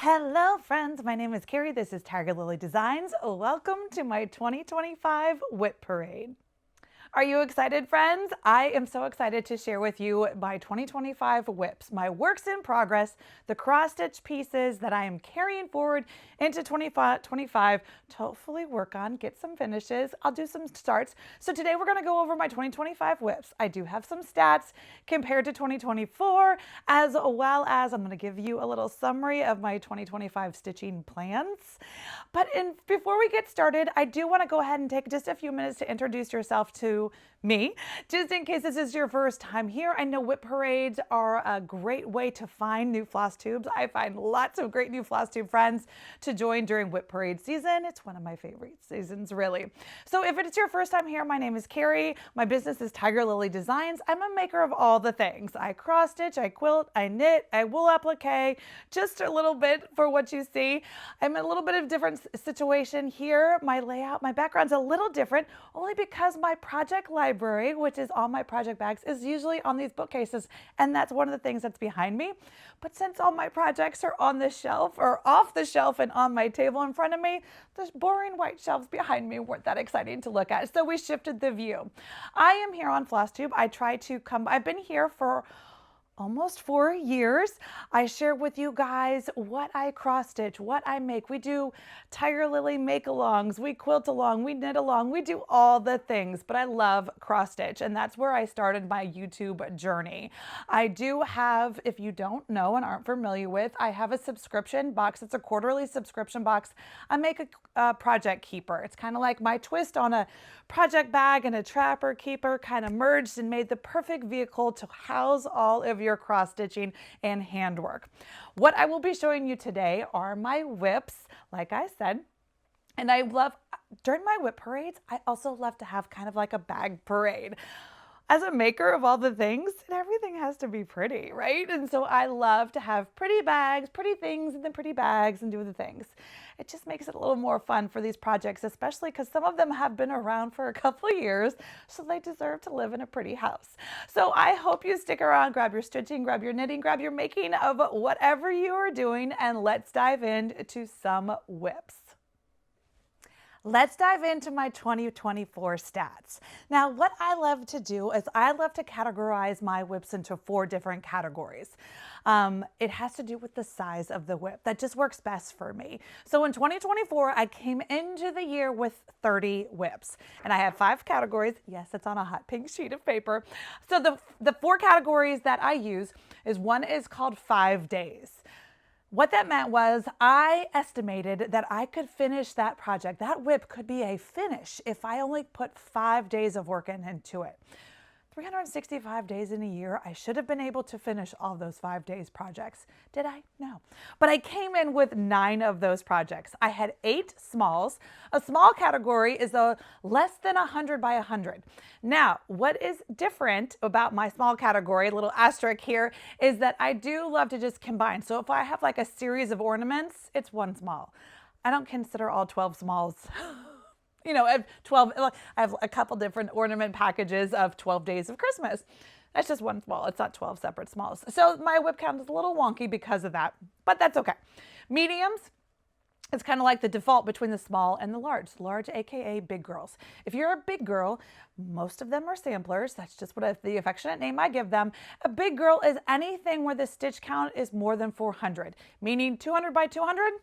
Hello friends, my name is Kari. This is Tiger Lily Designs. Welcome to my 2025 WIP Parade. Are you excited, friends? I am so excited to share with you my 2025 WIPs, my works in progress, the cross-stitch pieces that I am carrying forward into 2025 to hopefully work on, get some finishes. I'll do some starts. So today we're going to go over my 2025 WIPs. I do have some stats compared to 2024, as well as I'm going to give you a little summary of my 2025 stitching plans. But before we get started, I do want to go ahead and take just a few minutes to introduce yourself to me, just in case this is your first time here. I know WIP parades are a great way to find new floss tubes. I find lots of great new Flosstube friends to join during WIP parade season. It's one of my favorite seasons, really. So if it's your first time here, my name is Kari. My business is Tiger Lily Designs. I'm a maker of all the things. I cross stitch, I quilt, I knit, I wool applique, just a little bit for what you see. I'm in a little bit of different situation here. My layout, my background's a little different, only because my project library, which is all my project bags, is usually on these bookcases, and that's one of the things that's behind me. But since all my projects are on the shelf or off the shelf and on my table in front of me, those boring white shelves behind me weren't that exciting to look at, so we shifted the view. I am here on Flosstube. I've been here for almost 4 years. I share with you guys what I cross stitch, what I make. We do Tiger Lily make-alongs, we quilt along, we knit along, we do all the things, but I love cross stitch, and that's where I started my YouTube journey. I do have, if you don't know and aren't familiar with, I have a subscription box. It's a quarterly subscription box. I make a project keeper. It's kind of like my twist on a project bag and a trapper keeper, kind of merged and made the perfect vehicle to house all of your cross stitching and handwork. What I will be showing you today are my WIPs, like I said, and during my WIP parades, I also love to have kind of like a bag parade. As a maker of all the things, everything has to be pretty, right? And so I love to have pretty bags, pretty things, and then pretty bags and do the things. It just makes it a little more fun for these projects, especially because some of them have been around for a couple of years, so they deserve to live in a pretty house. So I hope you stick around, grab your stitching, grab your knitting, grab your making of whatever you are doing, and let's dive into some WIPs. Let's dive into my 2024 stats. Now, what I love to do is I love to categorize my WIPs into 4 different categories. It has to do with the size of the WIP. That just works best for me. So in 2024, I came into the year with 30 WIPs, and I have 5 categories. Yes, it's on a hot pink sheet of paper. So the 4 categories that I use is, one is called 5 days. What that meant was I estimated that I could finish that project. That WIP could be a finish if I only put 5 days of work into it. 365 days in a year, I should have been able to finish all those 5 days projects. Did I? No. But I came in with 9 of those projects. I had 8 smalls. A small category is a less than 100 by 100. Now, what is different about my small category, a little asterisk here, is that I do love to just combine. So if I have like a series of ornaments, it's 1 small. I don't consider all 12 smalls. You know, I have a couple different ornament packages of 12 days of Christmas. That's just 1 small. It's not 12 separate smalls. So my WIP count is a little wonky because of that, but that's okay. Mediums, it's kind of like the default between the small and the large. Large, AKA big girls. If you're a big girl, most of them are samplers. That's just the affectionate name I give them. A big girl is anything where the stitch count is more than 400, meaning 200 by 200,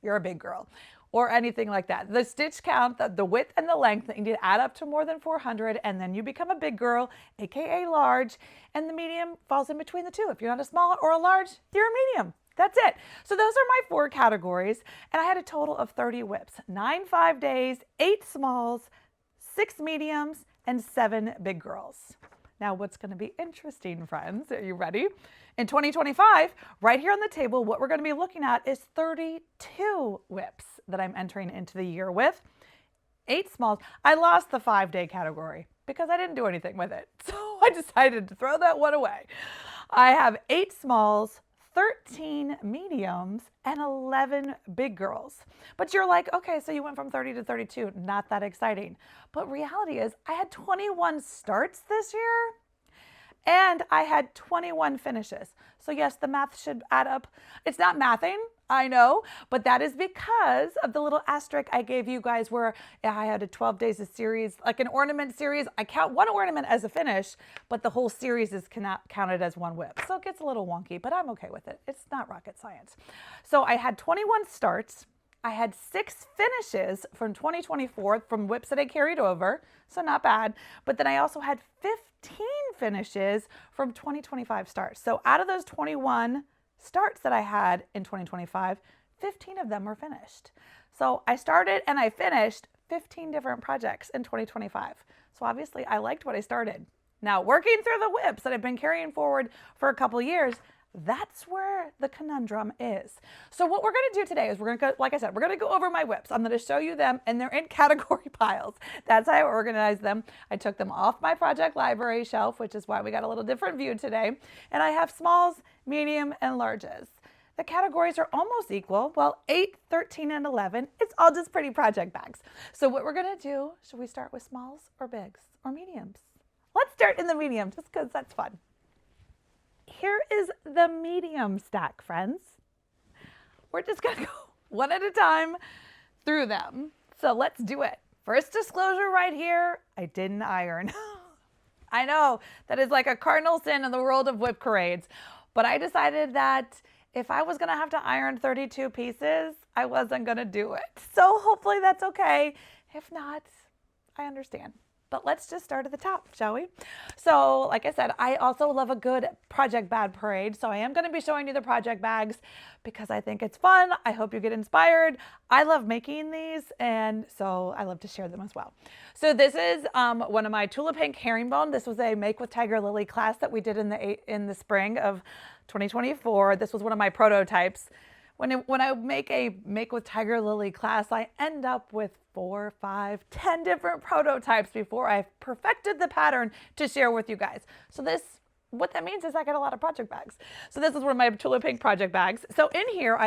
you're a big girl. Or anything like that. The stitch count, the width and the length, you need to add up to more than 400, and then you become a big girl, AKA large, and the medium falls in between the two. If you're not a small or a large, you're a medium. That's it. So those are my 4 categories, and I had a total of 30 WIPs, 9 5 days, 8 smalls, 6 mediums, and 7 big girls. Now, what's going to be interesting, friends, are you ready? In 2025, right here on the table, what we're going to be looking at is 32 WIPs that I'm entering into the year with. 8 smalls. I lost the 5-day category because I didn't do anything with it. So I decided to throw that one away. I have 8 smalls, 13 mediums, and 11 big girls. But you're like, okay, so you went from 30 to 32. Not that exciting. But reality is I had 21 starts this year, and I had 21 finishes. So yes, the math should add up. It's not mathing. I know, but that is because of the little asterisk I gave you guys where I had a 12 days of series, like an ornament series. I count one ornament as a finish, but the whole series is counted as one WIP. So it gets a little wonky, but I'm okay with it. It's not rocket science. So I had 21 starts. I had 6 finishes from 2024 from WIPs that I carried over, so not bad. But then I also had 15 finishes from 2025 starts. So out of those 21 starts that I had in 2025, 15 of them were finished. So I started and I finished 15 different projects in 2025. So obviously I liked what I started. Now working through the WIPs that I've been carrying forward for a couple years, that's where the conundrum is. So what we're going to do today is we're going to go, like I said, we're going to go over my WIPs. I'm going to show you them and they're in category piles. That's how I organize them. I took them off my project library shelf, which is why we got a little different view today. And I have smalls, medium, and larges. The categories are almost equal. Well, 8, 13, and 11. It's all just pretty project bags. So what we're going to do, should we start with smalls or bigs or mediums? Let's start in the medium just because that's fun. Here is the medium stack, friends. We're just going to go one at a time through them. So let's do it. First disclosure right here, I didn't iron. I know that is like a cardinal sin in the world of WIP parades, but I decided that if I was going to have to iron 32 pieces, I wasn't going to do it. So hopefully that's okay. If not, I understand. But let's just start at the top, shall we? So like I said, I also love a good project bag parade. So I am going to be showing you the project bags because I think it's fun. I hope you get inspired. I love making these, and so I love to share them as well. So this is one of my Tulip Pink Herringbone. This was a Make with Tiger Lily class that we did in the spring of 2024. This was one of my prototypes. When I make a Make with Tiger Lily class, I end up with 4, 5, 10 different prototypes before I've perfected the pattern to share with you guys. So what that means is I get a lot of project bags. So this is one of my Tulip Pink project bags. So in here,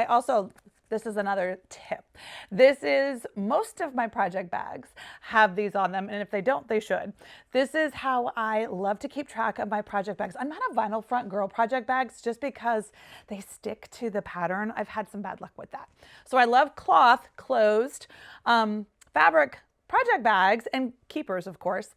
this is another tip. This is most of my project bags have these on them, and if they don't, they should. This is how I love to keep track of my project bags. I'm not a vinyl front girl project bags just because they stick to the pattern. I've had some bad luck with that. So I love cloth closed fabric project bags and keepers, of course.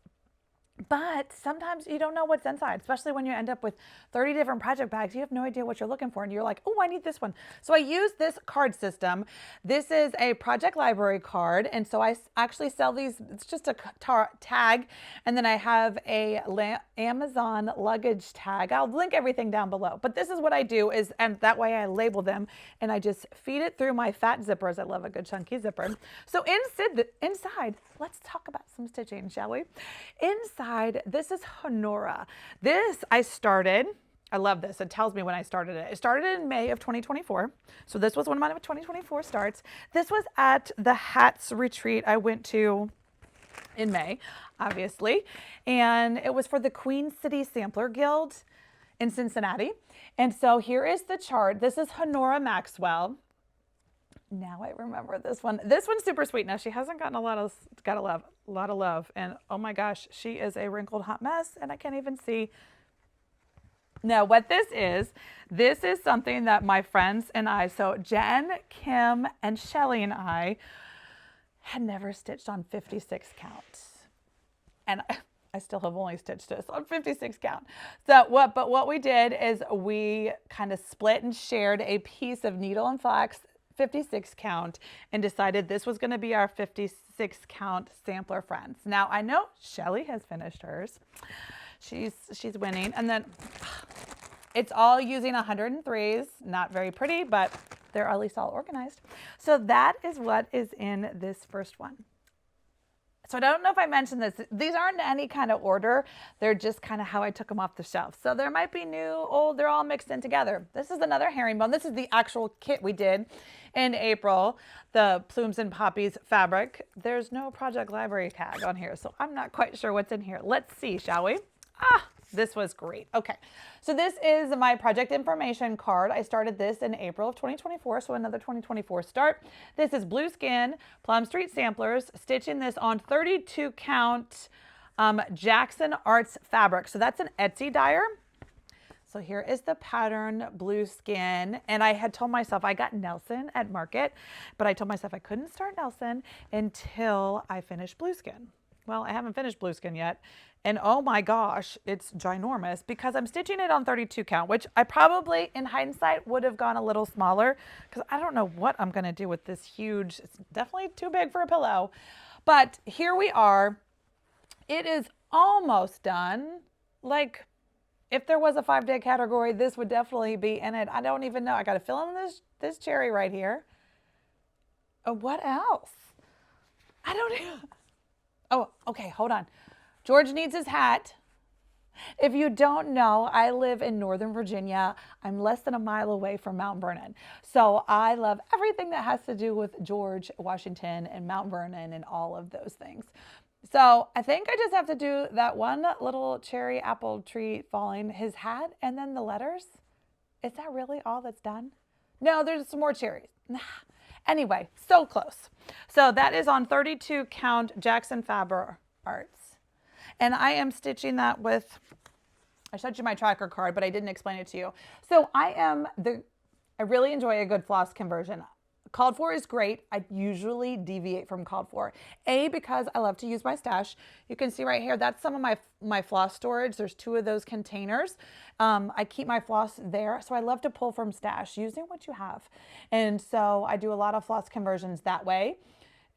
But sometimes you don't know what's inside, especially when you end up with 30 different project bags. You have no idea what you're looking for, and you're like, oh, I need this one. So I use this card system. This is a project library card, and so I actually sell these. It's just a tag, and then I have a Amazon luggage tag. I'll link everything down below. But this is what I do and that way I label them, and I just feed it through my fat zippers. I love a good chunky zipper. So inside, let's talk about some stitching, shall we? Inside, this is Honora. This I started. I love this. It tells me when I started it. It started in May of 2024. So this was one of my 2024 starts. This was at the Hats retreat I went to in May, obviously. And it was for the Queen City Sampler Guild in Cincinnati. And so here is the chart. This is Honora Maxwell. Now I remember this one. This one's super sweet. Now she hasn't gotten a lot of love. And oh my gosh, she is a wrinkled hot mess, and I can't even see. Now what this is something that my friends and I, so Jen, Kim, and Shelly and I had never stitched on 56 count. And I still have only stitched this on 56 count. But what we did is we kind of split and shared a piece of needle and flax 56 count and decided this was going to be our 56 count sampler friends. Now I know Shelly has finished hers. She's winning. And then it's all using 103s, not very pretty, but they're at least all organized. So that is what is in this first one. So I don't know if I mentioned this. These aren't in any kind of order. They're just kind of how I took them off the shelf. So there might be new, old, they're all mixed in together. This is another herringbone. This is the actual kit we did in April, the Plumes and Poppies fabric. There's no project library tag on here, so I'm not quite sure what's in here. Let's see, shall we? This was great. Okay, so this is my project information card. I started this in April of 2024, so another 2024 start. This is Blue Skin, Plum Street Samplers, stitching this on 32 count Jackson Arts fabric. So that's an Etsy dyer. So here is the pattern blue skin. And I had told myself I got Nelson at Market, but I told myself I couldn't start Nelson until I finished blue skin. Well, I haven't finished blue skin yet. And oh my gosh, it's ginormous because I'm stitching it on 32 count, which I probably in hindsight would have gone a little smaller because I don't know what I'm going to do with this huge, it's definitely too big for a pillow. But here we are. It is almost done. Like if there was a 5-day category, this would definitely be in it. I don't even know. I got to fill in this cherry right here. What else? I don't know. Oh, okay, hold on. George needs his hat. If you don't know, I live in Northern Virginia. I'm less than a mile away from Mount Vernon. So I love everything that has to do with George Washington and Mount Vernon and all of those things. So I think I just have to do that one little cherry apple tree falling, his hat, and then the letters. Is that really all that's done? No, there's some more cherries. Anyway, so close. So that is on 32 count Jackson Faber Arts. And I am stitching that with, I showed you my tracker card, but I didn't explain it to you. So I really enjoy a good floss conversion. Called for is great. I usually deviate from called for. Because I love to use my stash. You can see right here, that's some of my floss storage. There's 2 of those containers. I keep my floss there. So I love to pull from stash using what you have. And so I do a lot of floss conversions that way.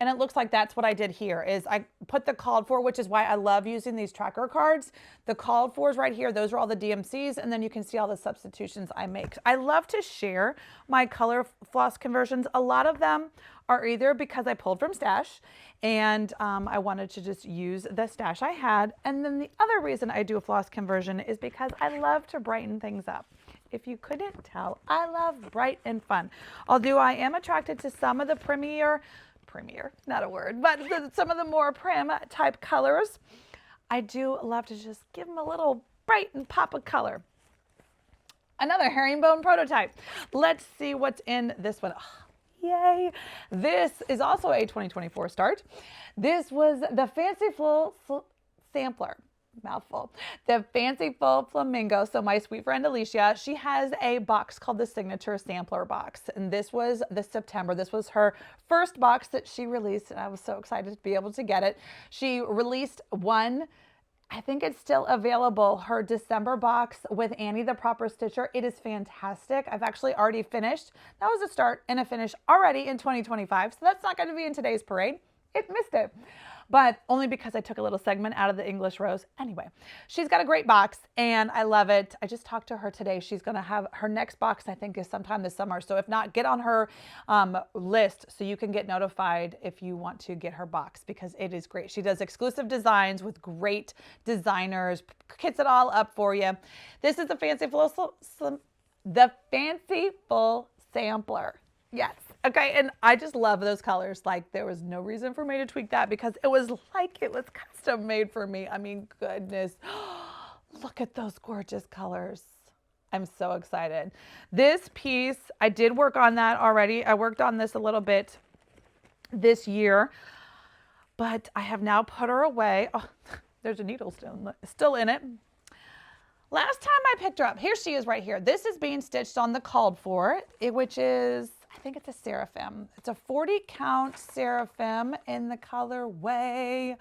And it looks like that's what I did here is I put the called for, which is why I love using these tracker cards. The called fors right here, those are all the DMCs. And then you can see all the substitutions I make. I love to share my color floss conversions. A lot of them are either because I pulled from stash and I wanted to just use the stash I had. And then the other reason I do a floss conversion is because I love to brighten things up. If you couldn't tell, I love bright and fun. Although I am attracted to some of the premier, not a word, but some of the more prim type colors. I do love to just give them a little bright and pop of color. Another herringbone prototype. Let's see what's in this one. Oh, yay. This is also a 2024 start. This was the Fanciful Sampler. Mouthful. The Fanciful Flamingo. So my sweet friend Alicia, she has a box called the Signature Sampler box. And this was the September. This was her first box that she released. And I was so excited to be able to get it. She released one. I think it's still available. Her December box with Annie the Proper Stitcher. It is fantastic. I've actually already finished. That was a start and a finish already in 2025. So that's not going to be in today's parade. It missed it. But only because I took a little segment out of the English Rose. Anyway, she's got a great box and I love it. I just talked to her today. She's going to have her next box, I think, is sometime this summer. So if not, get on her list so you can get notified if you want to get her box because it is great. She does exclusive designs with great designers, kits it all up for you. This is the Fanciful Sampler. Yes. Okay, and I just love those colors. Like there was no reason for me to tweak that because it was like it was custom made for me. I mean, goodness, look at those gorgeous colors. I'm so excited. This piece, I did work on that already. I worked on this a little bit this year, but I have now put her away. Oh, there's a needle still in it. Last time I picked her up, here she is right here. This is being stitched on the called for, which is, I think it's a Seraphim. It's a 40 count Seraphim in the colorway.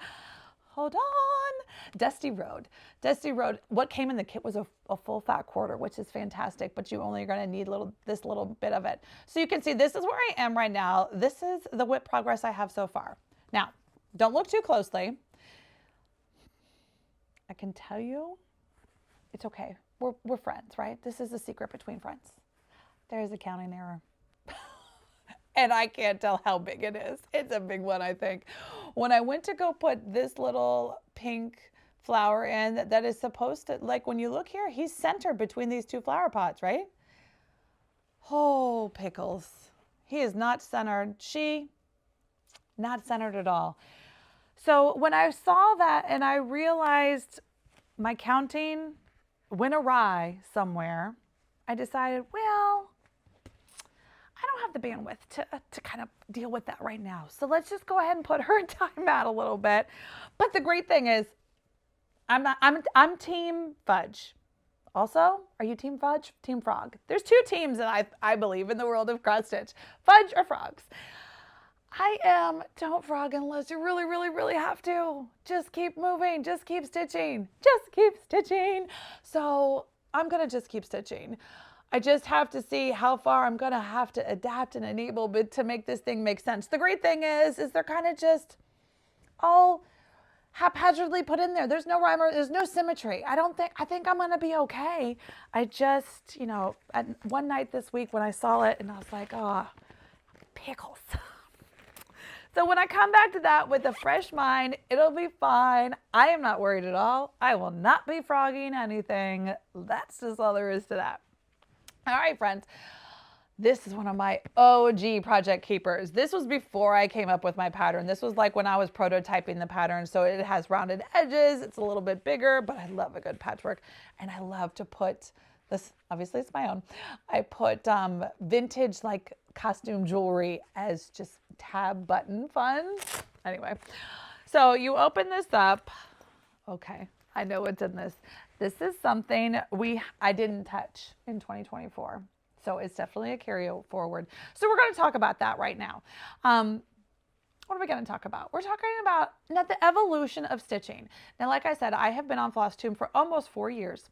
Hold on. Dusty Road. Dusty Road. What came in the kit was a full fat quarter, which is fantastic, but you only are going to need this little bit of it. So you can see this is where I am right now. This is the WIP progress I have so far. Now, don't look too closely. I can tell you it's okay. We're friends, right? This is a secret between friends. There is a counting error. And I can't tell how big it is. It's a big one, I think. When I went to go put this little pink flower in that is supposed to, like when you look here, he's centered between these 2 flower pots, right? Oh, pickles. He is not centered. She, not centered at all. So when I saw that and I realized my counting went awry somewhere, I decided, well, I don't have the bandwidth to kind of deal with that right now. So let's just go ahead and put her in timeout a little bit. But the great thing is I'm team fudge. Also, are you team fudge, team frog? There's two teams that I believe in the world of cross stitch, fudge or frogs. I am don't frog unless you really, really, really have to. Just keep moving, just keep stitching, just keep stitching. So I'm gonna just keep stitching. I just have to see how far I'm gonna have to adapt and enable to make this thing make sense. The great thing is they're kind of just all haphazardly put in there. There's no rhyme or there's no symmetry. I think I'm gonna be okay. I just, one night this week when I saw it and I was like, oh, pickles. So when I come back to that with a fresh mind, it'll be fine. I am not worried at all. I will not be frogging anything. That's just all there is to that. All right, friends. This is one of my OG project keepers. This was before I came up with my pattern. This was like when I was prototyping the pattern. So it has rounded edges. It's a little bit bigger, but I love a good patchwork. And I love to put this, obviously it's my own. I put vintage like costume jewelry as just tab button fun. Anyway, so you open this up. Okay, I know what's in this. This is something I didn't touch in 2024. So it's definitely a carry forward. So we're going to talk about that right now. What are we going to talk about? We're talking about now the evolution of stitching. Now, like I said, I have been on Flosstube for almost 4 years.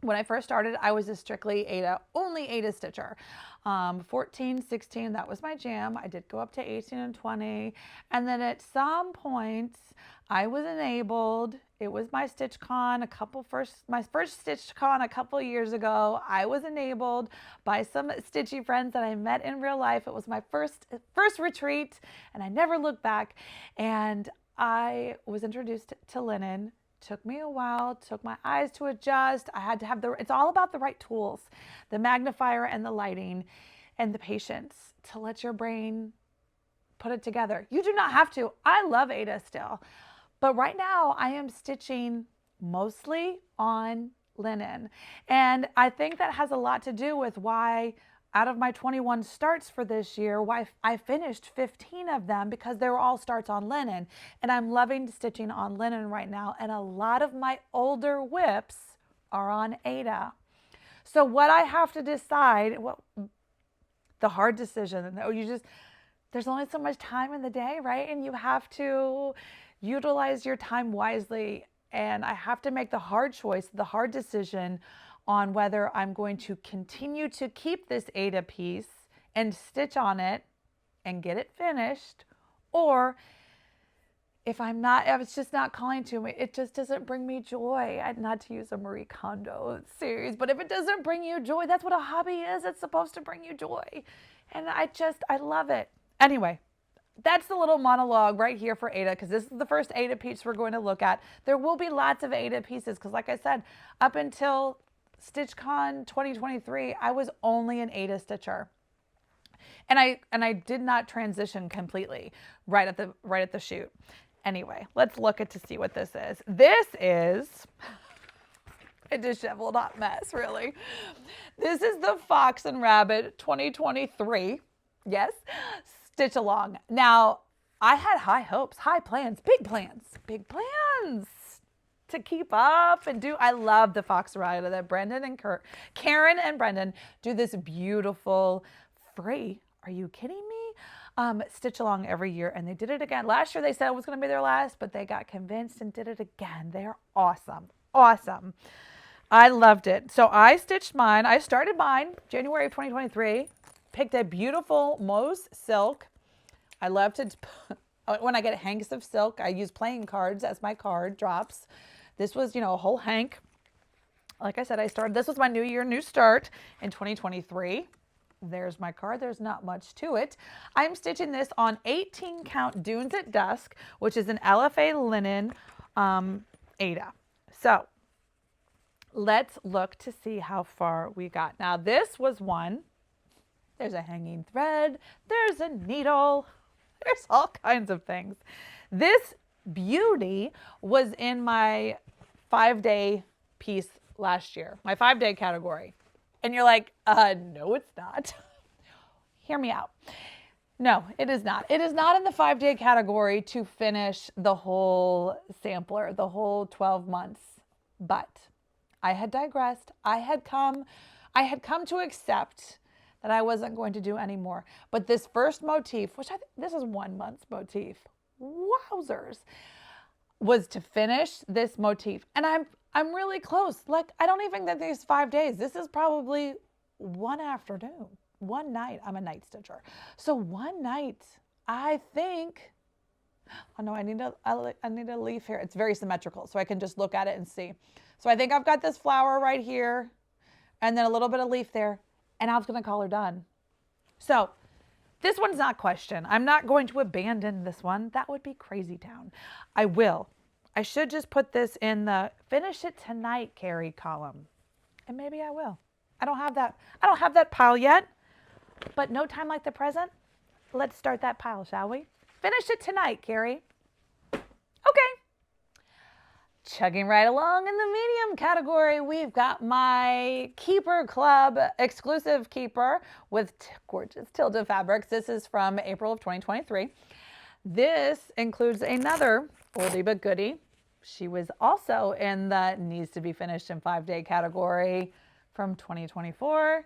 When I first started, I was a strictly only AOTH stitcher. 14, 16, that was my jam. I did go up to 18 and 20. And then at some point, I was enabled. It was my StitchCon, my first StitchCon a couple years ago. I was enabled by some stitchy friends that I met in real life. It was my first retreat, and I never looked back. And I was introduced to linen. Took me a while, took my eyes to adjust. I had to have it's all about the right tools, the magnifier and the lighting and the patience to let your brain put it together. You do not have to. I love AOTH still, but right now I am stitching mostly on linen. And I think that has a lot to do with why out of my 21 starts for this year, why I finished 15 of them, because they were all starts on linen. And I'm loving stitching on linen right now. And a lot of my older WIPs are on AOTH. So what I have to decide, the hard decision, there's only so much time in the day, right? And you have to utilize your time wisely. And I have to make the hard choice, the hard decision on whether I'm going to continue to keep this AOTH piece and stitch on it and get it finished, or if it's just not calling to me, it just doesn't bring me joy. Not to use a Marie Kondo series, but if it doesn't bring you joy, that's what a hobby is. It's supposed to bring you joy. And I love it. Anyway, that's the little monologue right here for AOTH, because this is the first AOTH piece we're going to look at. There will be lots of AOTH pieces, because like I said, up until StitchCon 2023, I was only an AOTH stitcher. And I did not transition completely right at the shoot. Anyway, let's look to see what this is. This is a disheveled hot mess, really. This is the Fox and Rabbit 2023. Yes, stitch along. Now, I had high hopes, high plans, big plans to keep up and do. I love the Fox Rider that Karen and Brendan do this beautiful free. Are you kidding me? Stitch along every year, and they did it again. Last year they said it was going to be their last, but they got convinced and did it again. They're awesome. Awesome. I loved it. So I stitched mine. I started mine January of 2023. Picked a beautiful mauve silk. I love to, when I get hanks of silk, I use playing cards as my card drops. This was, a whole hank. Like I said, this was my new year, new start in 2023. There's my card. There's not much to it. I'm stitching this on 18 count Dunes at Dusk, which is an LFA linen AOTH. So let's look to see how far we got. Now this was one. There's a hanging thread. There's a needle. There's all kinds of things. This beauty was in my 5-day piece last year, my 5-day category. And you're like, no, it's not. Hear me out. No, it is not. It is not in the 5-day category to finish the whole sampler, the whole 12 months. But I had digressed. I had come to accept that I wasn't going to do anymore. But this first motif, which this is 1 month's motif, wowzers, was to finish this motif. And I'm really close. Like, I don't even think these 5 days. This is probably one afternoon, one night. I'm a night stitcher. So one night, I think, oh no, I need a leaf here. It's very symmetrical, so I can just look at it and see. So I think I've got this flower right here, and then a little bit of leaf there, and I was gonna call her done. So this one's not questioned. I'm not going to abandon this one. That would be crazy town. I should just put this in the finish it tonight, Kari column. And maybe I will. I don't have that pile yet, but no time like the present. Let's start that pile, shall we? Finish it tonight, Kari. Okay. Chugging right along in the medium category, we've got my Keeper Club exclusive keeper with gorgeous tilde fabrics. This is from April of 2023. This includes another oldie but goodie. She was also in the needs to be finished in 5-day category from 2024.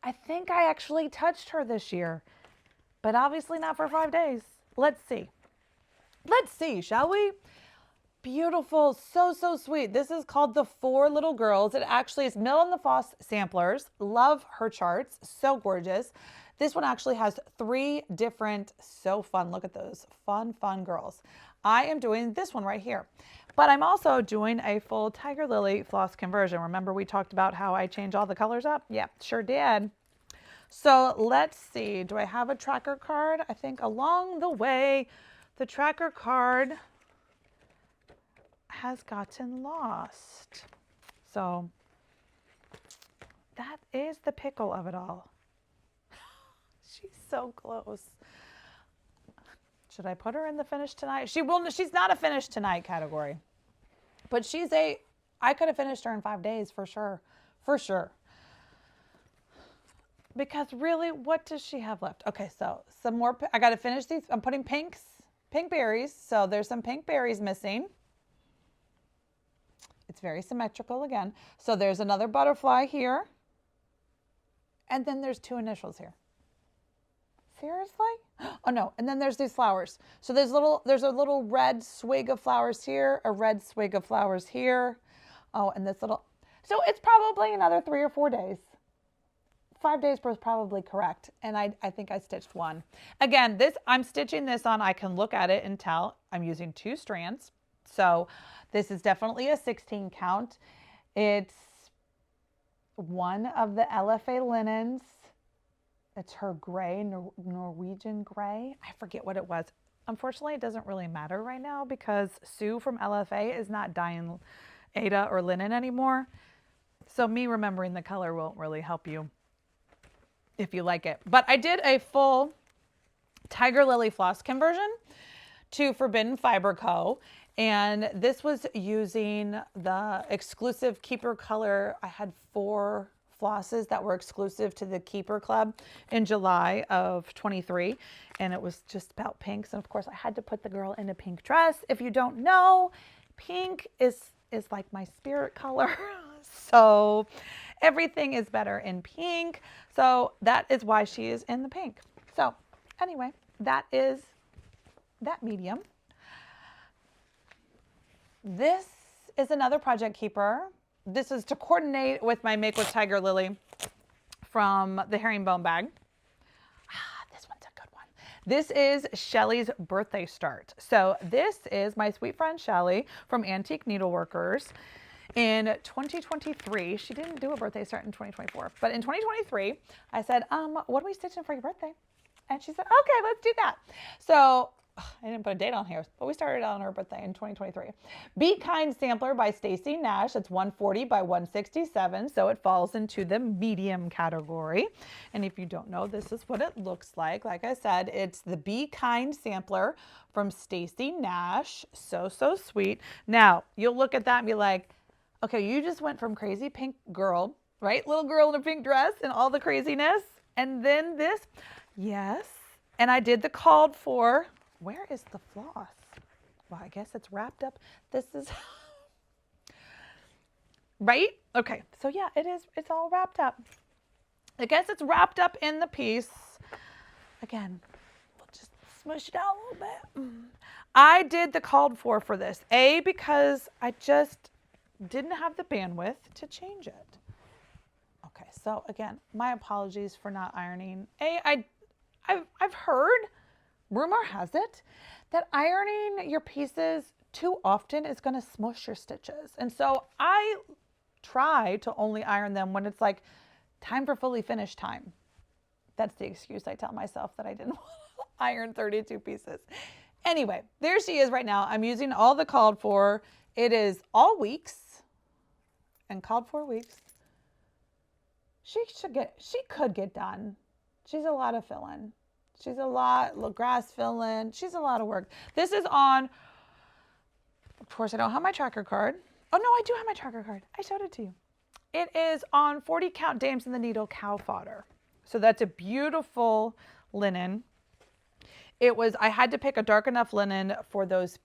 I think I actually touched her this year, but obviously not for 5 days. Let's see. Let's see, shall we? Beautiful, so sweet. This is called the 4 Little Girls. It actually is Mill and the Foss samplers. Love her charts, so gorgeous. This one actually has 3 different, so fun. Look at those fun girls. I am doing this one right here, but I'm also doing a full Tiger Lily floss conversion. Remember we talked about how I change all the colors up? Yeah, sure did. So let's see, do I have a tracker card? I think along the way, the tracker card has gotten lost. So that is the pickle of it all. She's so close. Should I put her in the finish tonight? She's not a finish tonight category, but I could have finished her in 5 days for sure. Because really, what does she have left? Okay, so some more, I got to finish these. I'm putting pink berries. So there's some pink berries missing. It's very symmetrical again. So there's another butterfly here. And then there's 2 initials here. Seriously? Oh no, and then there's these flowers. So there's a little red swig of flowers here, a red swig of flowers here. Oh, and this little, so it's probably another 3 or 4 days. 5 days was probably correct. And I think I stitched 1. Again, I'm stitching this on, I can look at it and tell I'm using 2 strands. So this is definitely a 16 count. It's one of the LFA linens. It's her gray, Norwegian gray. I forget what it was. Unfortunately, it doesn't really matter right now because Sue from LFA is not dyeing Ada or linen anymore. So me remembering the color won't really help you if you like it. But I did a full Tiger Lily floss conversion to Forbidden Fiber Co. And this was using the exclusive Keeper color. I had 4 flosses that were exclusive to the Keeper Club in July of 23. And it was just about pinks. And of course I had to put the girl in a pink dress. If you don't know, pink is like my spirit color. So everything is better in pink. So that is why she is in the pink. So anyway, that is that medium. This is another project keeper. This is to coordinate with my Make with Tiger Lily from the herringbone bag. This one's a good one. This is Shelly's birthday start. So this is my sweet friend Shelly from Antique Needleworkers. In 2023, she didn't do a birthday start in 2024, but in 2023, I said, what are we stitching for your birthday? And she said, okay, let's do that. So I didn't put a date on here, but we started on her birthday in 2023. Be Kind sampler by Stacy Nash. It's 140 by 167, so it falls into the medium category. And if you don't know, this is what it looks like. Like I said, it's the Be Kind sampler from Stacy Nash. So sweet. Now, you'll look at that and be like, okay, you just went from crazy pink girl, right? Little girl in a pink dress and all the craziness. And then this, yes. And I did the called for. Where is the floss? Well, I guess it's wrapped up. This is, right? Okay, so yeah, it's all wrapped up. I guess it's wrapped up in the piece. Again, we'll just smush it out a little bit. I did the called for this. A, because I just didn't have the bandwidth to change it. Okay, so again, my apologies for not ironing. I've heard, rumor has it, that ironing your pieces too often is going to smush your stitches. And so I try to only iron them when it's like time for fully finished time. That's the excuse I tell myself that I didn't want to iron 32 pieces. Anyway, there she is right now. I'm using all the called for. It is all weeks and called for weeks. She could get done. She's a lot of fill-in. She's a lot grass fill-in. She's a lot of work. This is on, of course I don't have my tracker card. Oh no, I do have my tracker card. I showed it to you. It is on 40 count Dames in the Needle cow fodder. So that's a beautiful linen. I had to pick a dark enough linen for those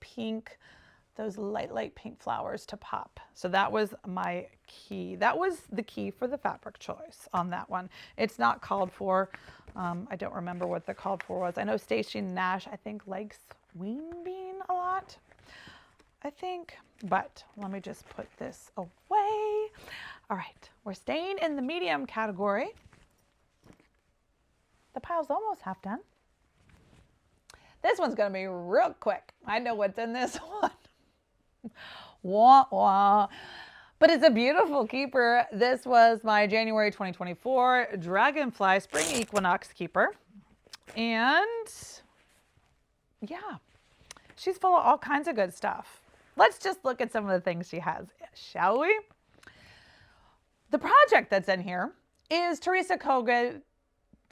light pink flowers to pop. So that was my key. That was the key for the fabric choice on that one. It's not called for. I don't remember what the called for was. I know Stacey Nash, I think, likes wing bean a lot, I think. But let me just put this away. All right, we're staying in the medium category. The pile's almost half done. This one's going to be real quick. I know what's in this one. Wah, wah. But it's a beautiful keeper. This was my January 2024 Dragonfly Spring Equinox keeper. And yeah, she's full of all kinds of good stuff. Let's just look at some of the things she has, shall we? The project that's in here is Teresa Koga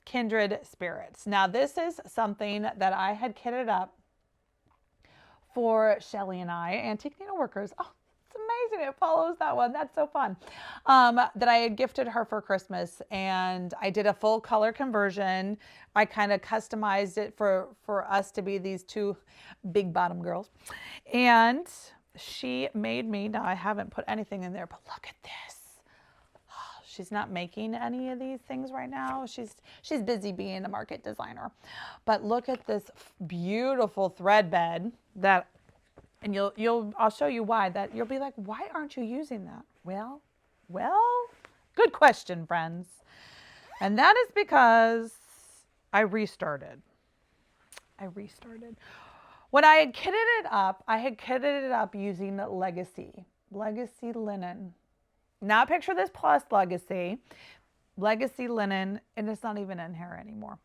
Kindred Spirits. Now this is something that I had kitted up for Shelly and I, Antique Needleworkers. Oh, it's amazing. It follows that one. That's so fun. That I had gifted her for Christmas, and I did a full color conversion. I kind of customized it for us to be these two big bottom girls. And she made me, now I haven't put anything in there, but look at this. She's not making any of these things right now. She's busy being a market designer. But look at this beautiful thread bed that, and I'll show you why, that you'll be like, why aren't you using that? Well, good question, friends. And that is because I restarted. When I had kitted it up, I had kitted it up using Legacy linen. Now picture this plus Legacy linen, and it's not even in here anymore.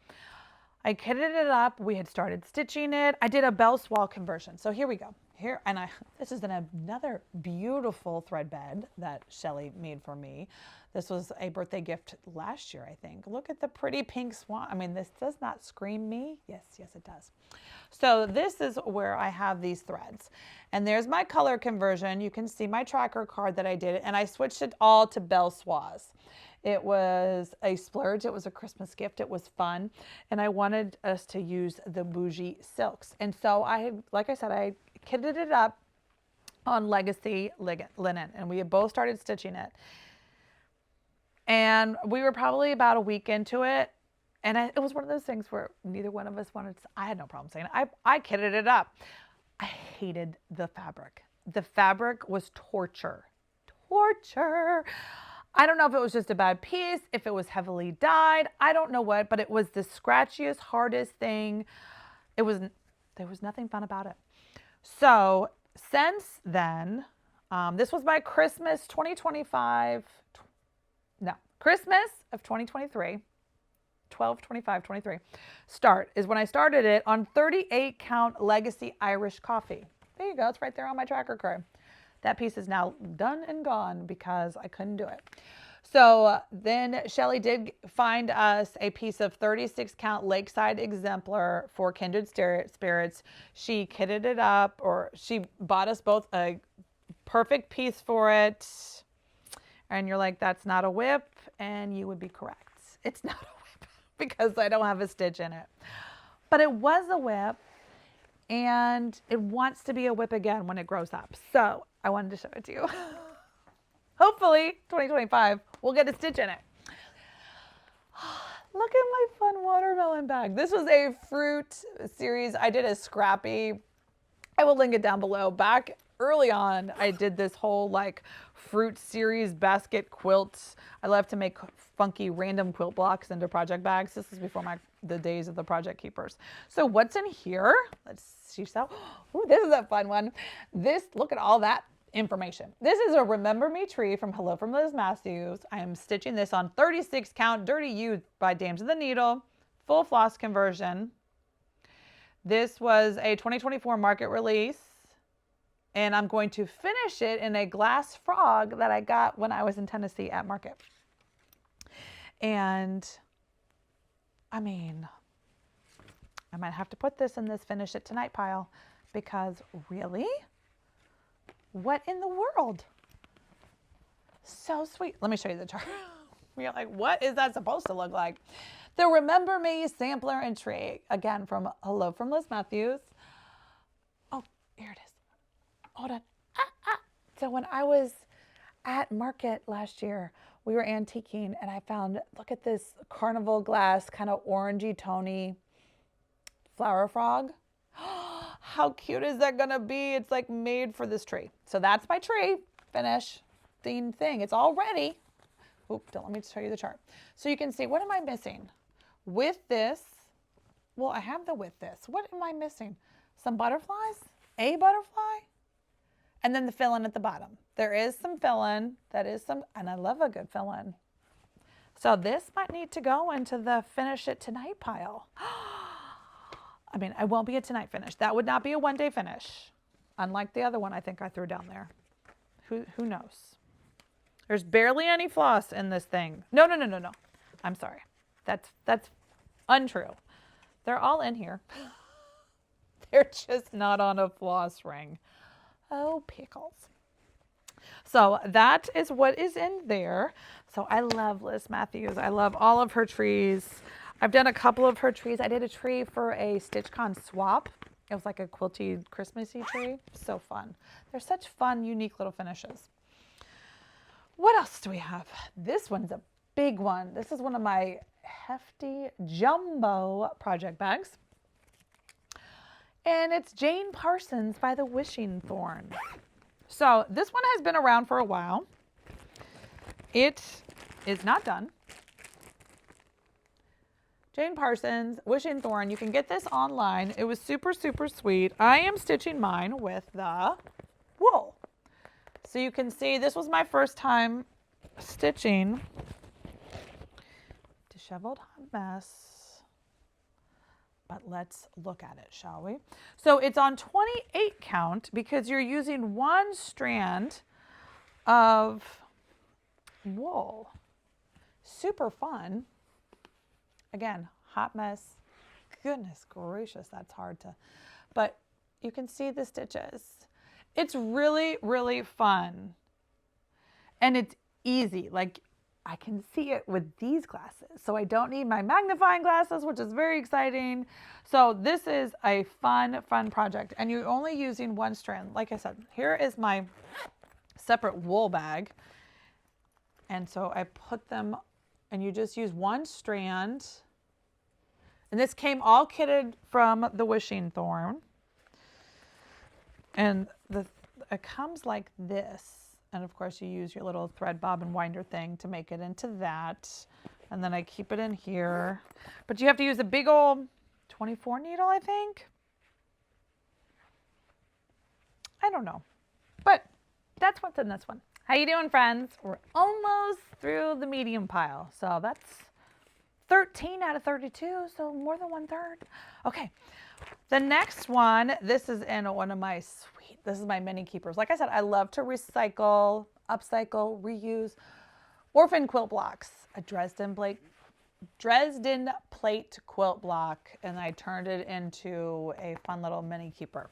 I kitted it up. We had started stitching it. I did a bell swall conversion. So here we go. This is another beautiful thread bed that Shelly made for me. This was a birthday gift last year, I think. Look at the pretty pink swan. I mean, this does not scream me. Yes, it does. So this is where I have these threads. And there's my color conversion. You can see my tracker card that I did, and I switched it all to bell swass. It was a splurge. It was a Christmas gift. It was fun. And I wanted us to use the bougie silks. And so like I said, I kitted it up on Legacy linen, and we had both started stitching it. And we were probably about a week into it. And it was one of those things where neither one of us wanted to, I had no problem saying it. I kitted it up. I hated the fabric. The fabric was torture. I don't know if it was just a bad piece, if it was heavily dyed, I don't know what, but it was the scratchiest, hardest thing. There was nothing fun about it. So since then, this was my Christmas of 2023, 12/25/23. Start is when I started it on 38 count Legacy Irish coffee. There you go. It's right there on my tracker card. That piece is now done and gone because I couldn't do it. So then Shelly did find us a piece of 36 count Lakeside Exemplar for Kindred Spirits. She kitted it up, or she bought us both a perfect piece for it. And you're like, that's not a WIP, and you would be correct. It's not a WIP because I don't have a stitch in it. But it was a WIP, and it wants to be a WIP again when it grows up. So I wanted to show it to you. hopefully 2025, we'll get a stitch in it. Look at my fun watermelon bag. This was a fruit series. I did a scrappy. I will link it down below. Back early on, I did this whole like fruit series basket quilts. I love to make funky random quilt blocks into project bags. This is before the days of the project keepers. So what's in here? Let's see. Ooh, this is a fun one. Look at all that information. This is a Remember Me tree from Hello from Liz Matthews. I am stitching this on 36 count Dirty U by Dames of the Needle, full floss conversion. This was a 2024 market release, and I'm going to finish it in a glass frog that I got when I was in Tennessee at market. And I mean, I might have to put this in this finish it tonight pile, because really? What in the world? So sweet. Let me show you the chart. You're like, what is that supposed to look like? The Remember Me sampler and tray, again from Hello from Liz Matthews. Oh, here it is. Hold on. So when I was at market last year, we were antiquing, and I found, look at this carnival glass, kind of orangey tony flower frog. How cute is that gonna be? It's like made for this tree. So that's my tree finish thing. It's all ready. Oop, don't let me show you the chart. So you can see, what am I missing? With this, well, I have the with this. What am I missing? Some butterflies, a butterfly, and then the fill-in at the bottom. There is some fill-in, and I love a good fill-in. So this might need to go into the finish it tonight pile. I mean, it won't be a tonight finish. That would not be a one-day finish, unlike the other one I think I threw down there. Who knows? There's barely any floss in this thing. No. I'm sorry. That's untrue. They're all in here. They're just not on a floss ring. Oh, pickles. So that is what is in there. So I love Liz Matthews. I love all of her trees. I've done a couple of her trees. I did a tree for a StitchCon swap. It was like a quilty Christmassy tree. So fun. They're such fun, unique little finishes. What else do we have? This one's a big one. This is one of my hefty jumbo project bags. And it's Jane Parsons by the Wishing Thorn. So this one has been around for a while. It is not done. Jane Parsons, Wishing Thorn. You can get this online. It was super, super sweet. I am stitching mine with the wool. So you can see this was my first time stitching. Disheveled hot mess. But let's look at it, shall we? So it's on 28 count because you're using one strand of wool. Super fun. Again, hot mess. Goodness gracious, that's hard to, but you can see the stitches. It's really, really fun. And it's easy. Like, I can see it with these glasses. So I don't need my magnifying glasses, which is very exciting. So this is a fun, fun project. And you're only using one strand. Like I said, here is my separate wool bag. And so I put them, and you just use one strand. And this came all kitted from the Wishing Thorn. And it comes like this. And of course you use your little thread bob and winder thing to make it into that. And then I keep it in here. But you have to use a big old 24 needle, I think. I don't know. But that's what's in this one. How you doing, friends? We're almost through the medium pile. So that's 13 out of 32, so more than 1/3. Okay, the next one, this is in one of my this is my mini keepers. Like I said, I love to recycle, upcycle, reuse orphan quilt blocks. A Dresden plate quilt block, and I turned it into a fun little mini keeper.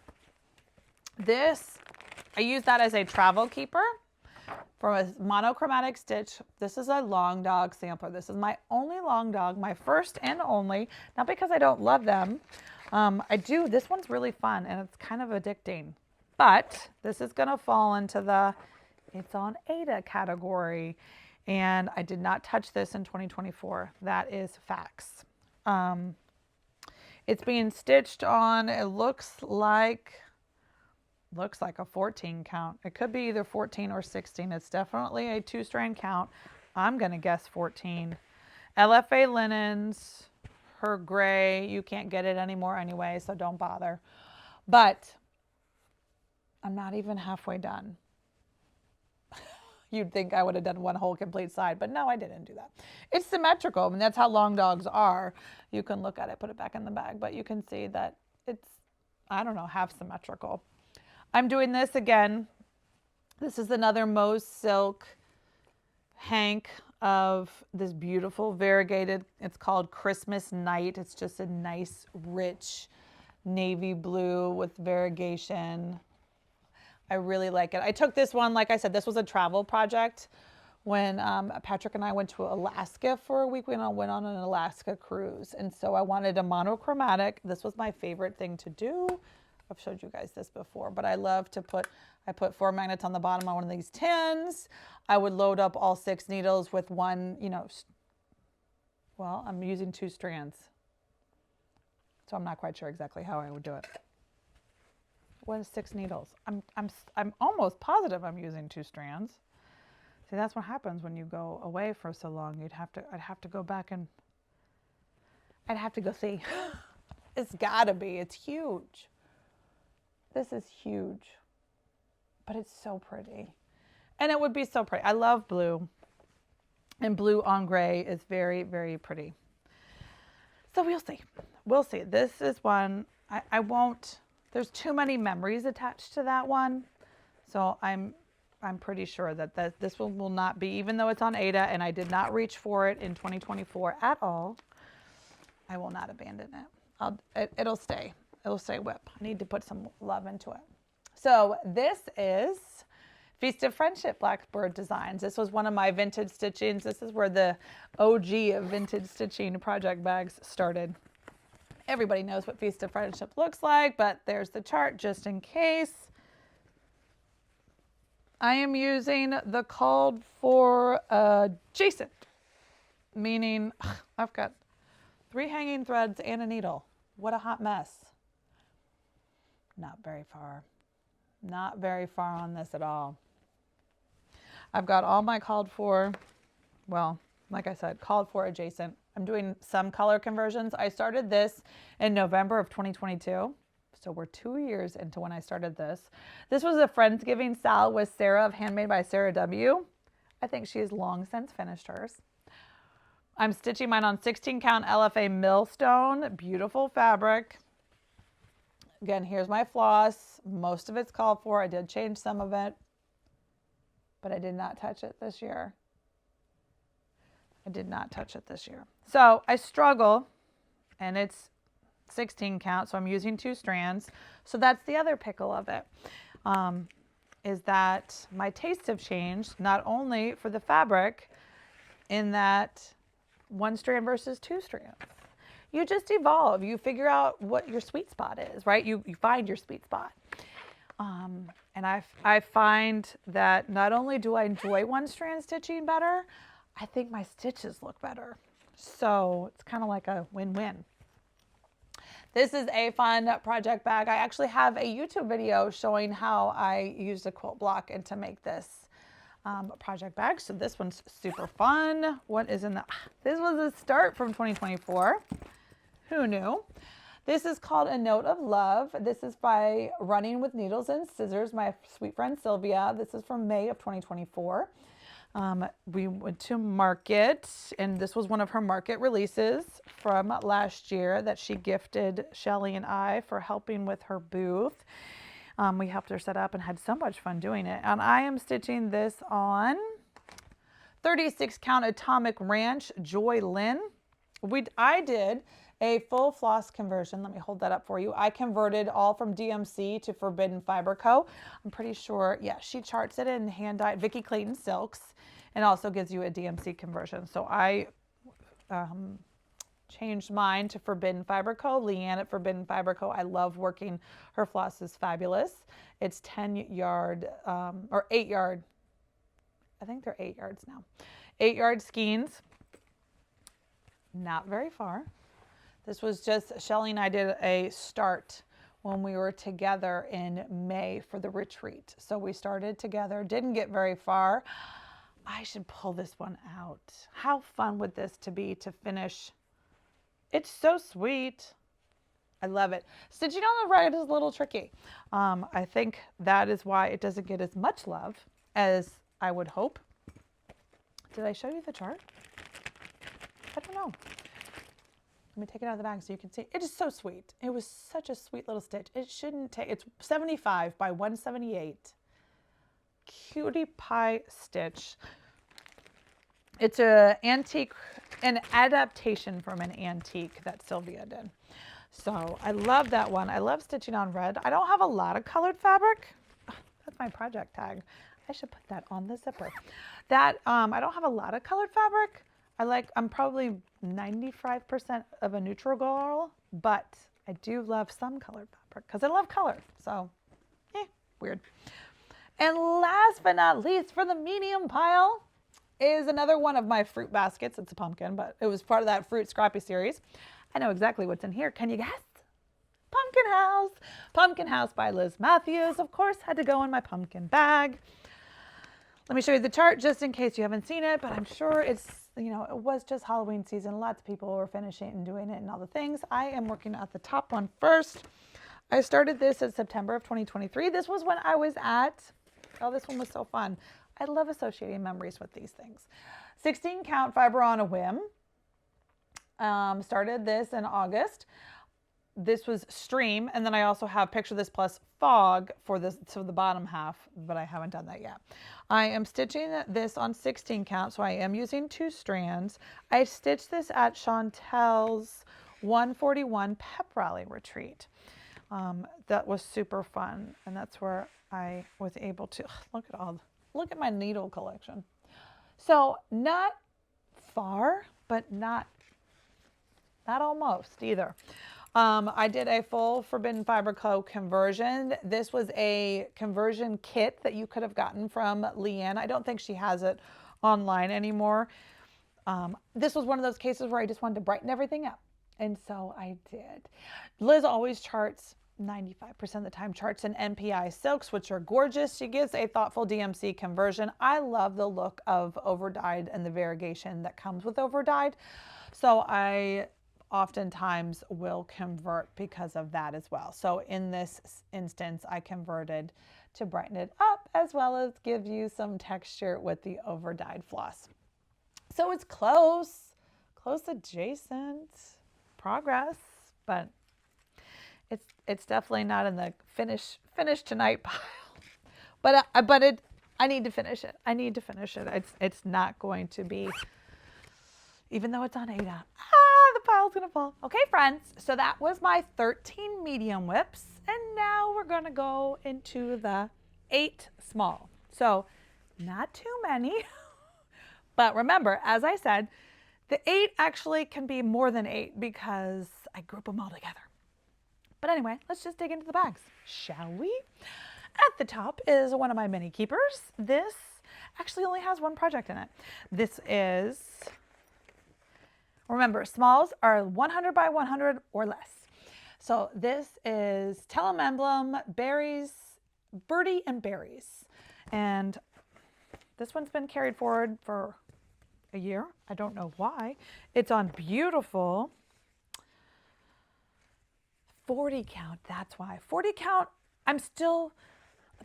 I use that as a travel keeper. From a monochromatic stitch. This is a long dog sampler. This is my only long dog, my first and only. Not because I don't love them. I do. This one's really fun and it's kind of addicting. But this is going to fall into the It's on AOTH category. And I did not touch this in 2024. That is facts. It's being stitched on, it looks like a 14 count. It could be either 14 or 16. It's definitely a 2-strand count. I'm going to guess 14. LFA linens, her gray. You can't get it anymore anyway, so don't bother. But I'm not even halfway done. You'd think I would have done one whole complete side, but no, I didn't do that. It's symmetrical. I mean, that's how long dogs are. You can look at it, put it back in the bag, but you can see that it's, I don't know, half symmetrical. I'm doing this again. This is another Mose silk hank of this beautiful variegated, it's called Christmas Night. It's just a nice, rich navy blue with variegation. I really like it. I took this one, like I said, this was a travel project. When Patrick and I went to Alaska for a week, we went on an Alaska cruise. And so I wanted a monochromatic. This was my favorite thing to do. I've showed you guys this before, but I love to I put 4 magnets on the bottom on one of these tins. I would load up all 6 needles with one, well, I'm using 2 strands. So I'm not quite sure exactly how I would do it. What is 6 needles? I'm almost positive I'm using 2 strands. See, that's what happens when you go away for so long. I'd have to go back and I'd have to go see. It's gotta be. It's huge. This is huge, but it's so pretty. And it would be so pretty. I love blue, and blue on gray is very, very pretty. So we'll see. We'll see. This is one I won't. There's too many memories attached to that one. So I'm pretty sure that this one will not be, even though it's on AOTH and I did not reach for it in 2024 at all, I will not abandon it. It'll stay. It'll stay WIP. I need to put some love into it. So this is Feast of Friendship Blackbird Designs. This was one of my vintage stitchings. This is where the OG of vintage stitching project bags started. Everybody knows what Feast of Friendship looks like, but there's the chart just in case. I am using the called for adjacent, meaning I've got 3 hanging threads and a needle. What a hot mess. Not very far. Not very far on this at all. I've got all my called for, well, like I said, called for adjacent. I'm doing some color conversions. I started this in November of 2022. So we're 2 years into when I started this. This was a Friendsgiving style with Sarah of Handmade by Sarah W. I think she has long since finished hers. I'm stitching mine on 16 count LFA millstone, beautiful fabric. Again, here's my floss. Most of it's called for. I did change some of it, but I did not touch it this year. I did not touch it this year. So I struggle, and it's 16 count, so I'm using 2 strands. So that's the other pickle of it, is that my tastes have changed, not only for the fabric, in that 1 strand versus 2 strands. You just evolve. You figure out what your sweet spot is, right? You find your sweet spot. And I find that not only do I enjoy 1 strand stitching better, I think my stitches look better. So it's kind of like a win-win. This is a fun project bag. I actually have a YouTube video showing how I used a quilt block and to make this project bag. So this one's super fun. What is in the, this was a start from 2024. Who knew? This is called A Note of Love. This is by Running with Needles and Scissors, my sweet friend Sylvia. This is from May of 2024. We went to market, and this was one of her market releases from last year that she gifted Shelly and I for helping with her booth. We helped her set up and had so much fun doing it. And I am stitching this on 36 count Atomic Ranch Joy Lynn. I did a full floss conversion. Let me hold that up for you. I converted all from DMC to Forbidden Fiber Co. I'm pretty sure, yeah, she charts it in hand-dyed Vicki Clayton silks and also gives you a DMC conversion. So I changed mine to Forbidden Fiber Co. Leanne at Forbidden Fiber Co. I love working. Her floss is fabulous. It's 10 yard or 8 yard. I think they're 8 yards now. 8-yard skeins. Not very far. This was just, Shelly and I did a start when we were together in May for the retreat. So we started together, didn't get very far. I should pull this one out. How fun would this to be to finish? It's so sweet. I love it. Stitching on the right is a little tricky. I think that is why it doesn't get as much love as I would hope. Did I show you the chart? I don't know. Let me take it out of the bag so you can see. It is so sweet. It was such a sweet little stitch. It shouldn't take, it's 75 by 178. Cutie pie stitch. It's an antique, an adaptation from an antique that Sylvia did. So I love that one. I love stitching on red. I don't have a lot of colored fabric. That's my project tag. I should put that on the zipper. That, I don't have a lot of colored fabric. I'm probably 95% of a neutral girl, but I do love some colored fabric because I love color. So, weird. And last but not least, for the medium pile is another one of my fruit baskets. It's a pumpkin, but it was part of that Fruit Scrappy series. I know exactly what's in here. Can you guess? Pumpkin House. Pumpkin House by Liz Matthews. Of course, had to go in my pumpkin bag. Let me show you the chart just in case you haven't seen it, but I'm sure it's, you know, it was just Halloween season. Lots of people were finishing and doing it and all the things. I am working at the top one first. I started this in September of 2023. This was when I was at, oh, this one was so fun. I love associating memories with these things. 16 count fiber on a whim. Started this in August. This was stream, and then I also have picture this plus fog for this, so the bottom half, but I haven't done that yet. I am stitching this on 16 count, so I am using 2 strands. I stitched this at Chantel's 141 pep rally retreat. That was super fun, and that's where I was able to look at my needle collection. So not far, but not almost either. I did a full Forbidden Fiber Co. conversion. This was a conversion kit that you could have gotten from Leanne. I don't think she has it online anymore. This was one of those cases where I just wanted to brighten everything up. And so I did. Liz always charts, 95% of the time, charts in NPI silks, which are gorgeous. She gives a thoughtful DMC conversion. I love the look of overdyed and the variegation that comes with overdyed. So I oftentimes will convert because of that as well. So in this instance, I converted to brighten it up as well as give you some texture with the overdyed floss. So it's close adjacent progress, but it's definitely not in the finish tonight pile. But I need to finish it. I need to finish it. It's not going to be, even though it's on AOTH. The pile's gonna fall. Okay, friends, so that was my 13 medium WIPs, and now we're gonna go into the 8 small. So not too many, but remember, as I said, the 8 actually can be more than 8 because I group them all together. But anyway, let's just dig into the bags, shall we? At the top is one of my mini keepers. This actually only has one project in it. This is, remember, smalls are 100 by 100 or less. So this is Tell 'em Emblem, Berries, Birdie and Berries. And this one's been carried forward for a year. I don't know why. It's on beautiful 40 count. That's why. 40 count, I'm still,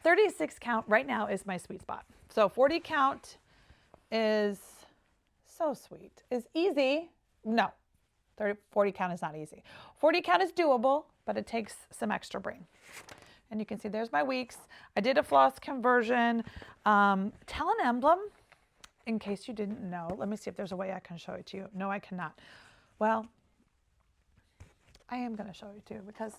36 count right now is my sweet spot. So 40 count is so sweet. Is easy. No, 40 count is not easy. 40 count is doable, but it takes some extra brain. And you can see there's my weeks. I did a floss conversion. Tell an Emblem, in case you didn't know. Let me see if there's a way I can show it to you. No, I cannot. Well, I am going to show you too because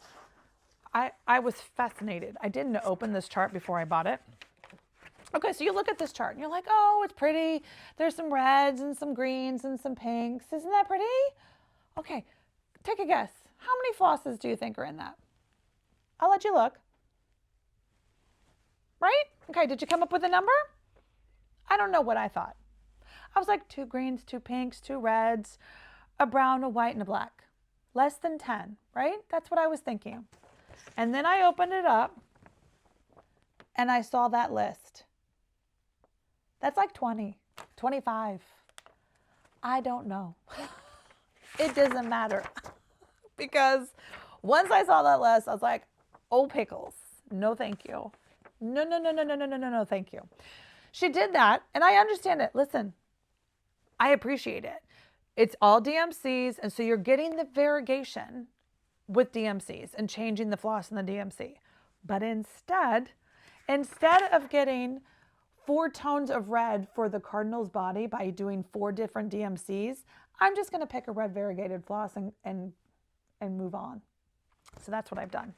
I was fascinated. I didn't open this chart before I bought it. Okay, so you look at this chart and you're like, oh, it's pretty. There's some reds and some greens and some pinks. Isn't that pretty? Okay, take a guess. How many flosses do you think are in that? I'll let you look. Right? Okay, did you come up with a number? I don't know what I thought. I was like 2 greens, 2 pinks, 2 reds, a brown, a white, and a black. Less than 10, right? That's what I was thinking. And then I opened it up and I saw that list. That's like 20, 25. I don't know. It doesn't matter. Because once I saw that list, I was like, oh, pickles. No, thank you. No, no, no, no, no, no, no, no, no, thank you. She did that, and I understand it. Listen, I appreciate it. It's all DMCs, and so you're getting the variegation with DMCs and changing the floss in the DMC. But instead of getting 4 tones of red for the cardinal's body by doing 4 different DMCs, I'm just going to pick a red variegated floss and move on. So that's what I've done.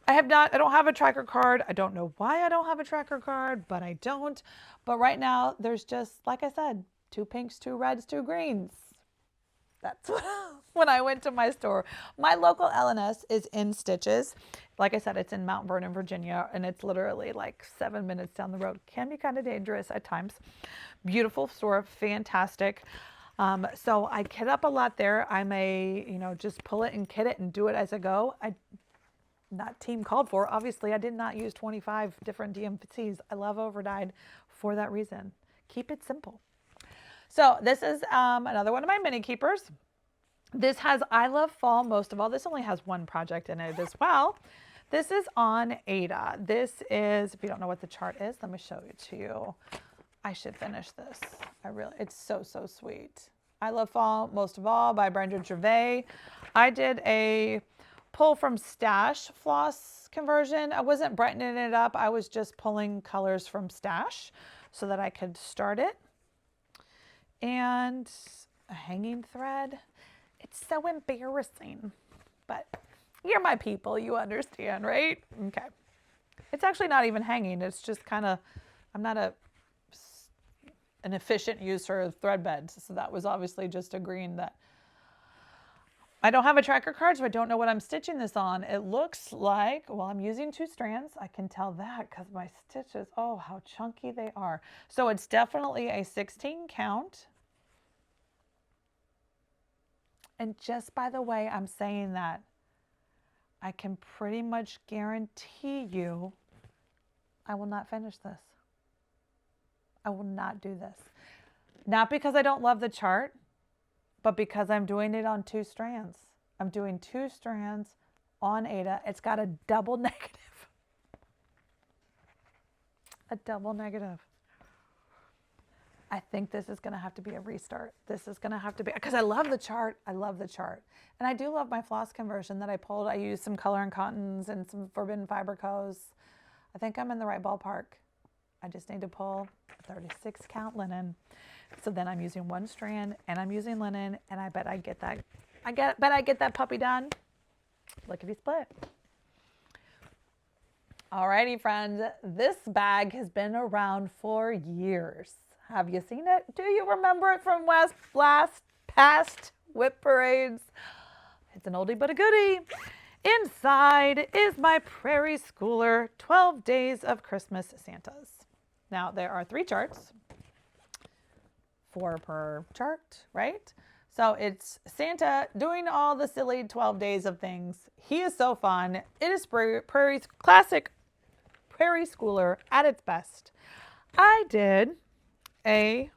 I don't have a tracker card. I don't know why I don't have a tracker card, but I don't. But right now there's just, like I said, 2 pinks, 2 reds, 2 greens. That's when I went to my store. My local LNS is in Stitches. Like I said, it's in Mount Vernon, Virginia, and it's literally like 7 minutes down the road. Can be kind of dangerous at times. Beautiful store, fantastic. So I kit up a lot there. I may, just pull it and kit it and do it as I go. Not team called for. Obviously, I did not use 25 different DMCs. I love overdyed for that reason. Keep it simple. So this is another one of my mini keepers. This has I Love Fall most of all. This only has 1 project in it as well. This is on AOTH. This is, if you don't know what the chart is, let me show it to you. I should finish this. It's so, so sweet. I Love Fall most of all by Brenda Gervais. I did a pull from stash floss conversion. I wasn't brightening it up. I was just pulling colors from stash so that I could start it. And a hanging thread. It's so embarrassing, but you're my people, you understand, right? Okay. It's actually not even hanging. It's just kind of, I'm not an efficient user of thread beds. So that was obviously just agreeing that I don't have a tracker card, so I don't know what I'm stitching this on. It looks like, well, I'm using 2 strands. I can tell that because my stitches, oh, how chunky they are. So it's definitely a 16 count. And just by the way I'm saying that, I can pretty much guarantee you I will not finish this. I will not do this. Not because I don't love the chart, but because I'm doing it on 2 strands. I'm doing 2 strands on AOTH. It's got a double negative. A double negative. I think this is going to have to be a restart. This is going to have to be, because I love the chart. I love the chart. And I do love my floss conversion that I pulled. I used some color and cottons and some forbidden fiber co's. I think I'm in the right ballpark. I just need to pull 36 count linen. So then I'm using 1 strand and I'm using linen, and I bet I get that. Bet I get that puppy done. Lickety split. Alrighty, friends. This bag has been around for years. Have you seen it? Do you remember it from past WIP parades? It's an oldie but a goodie. Inside is my Prairie Schooler 12 Days of Christmas Santas. Now, there are 3 charts. 4 per chart, right? So it's Santa doing all the silly 12 days of things. He is so fun. It is Prairie's classic Prairie Schooler at its best. I did what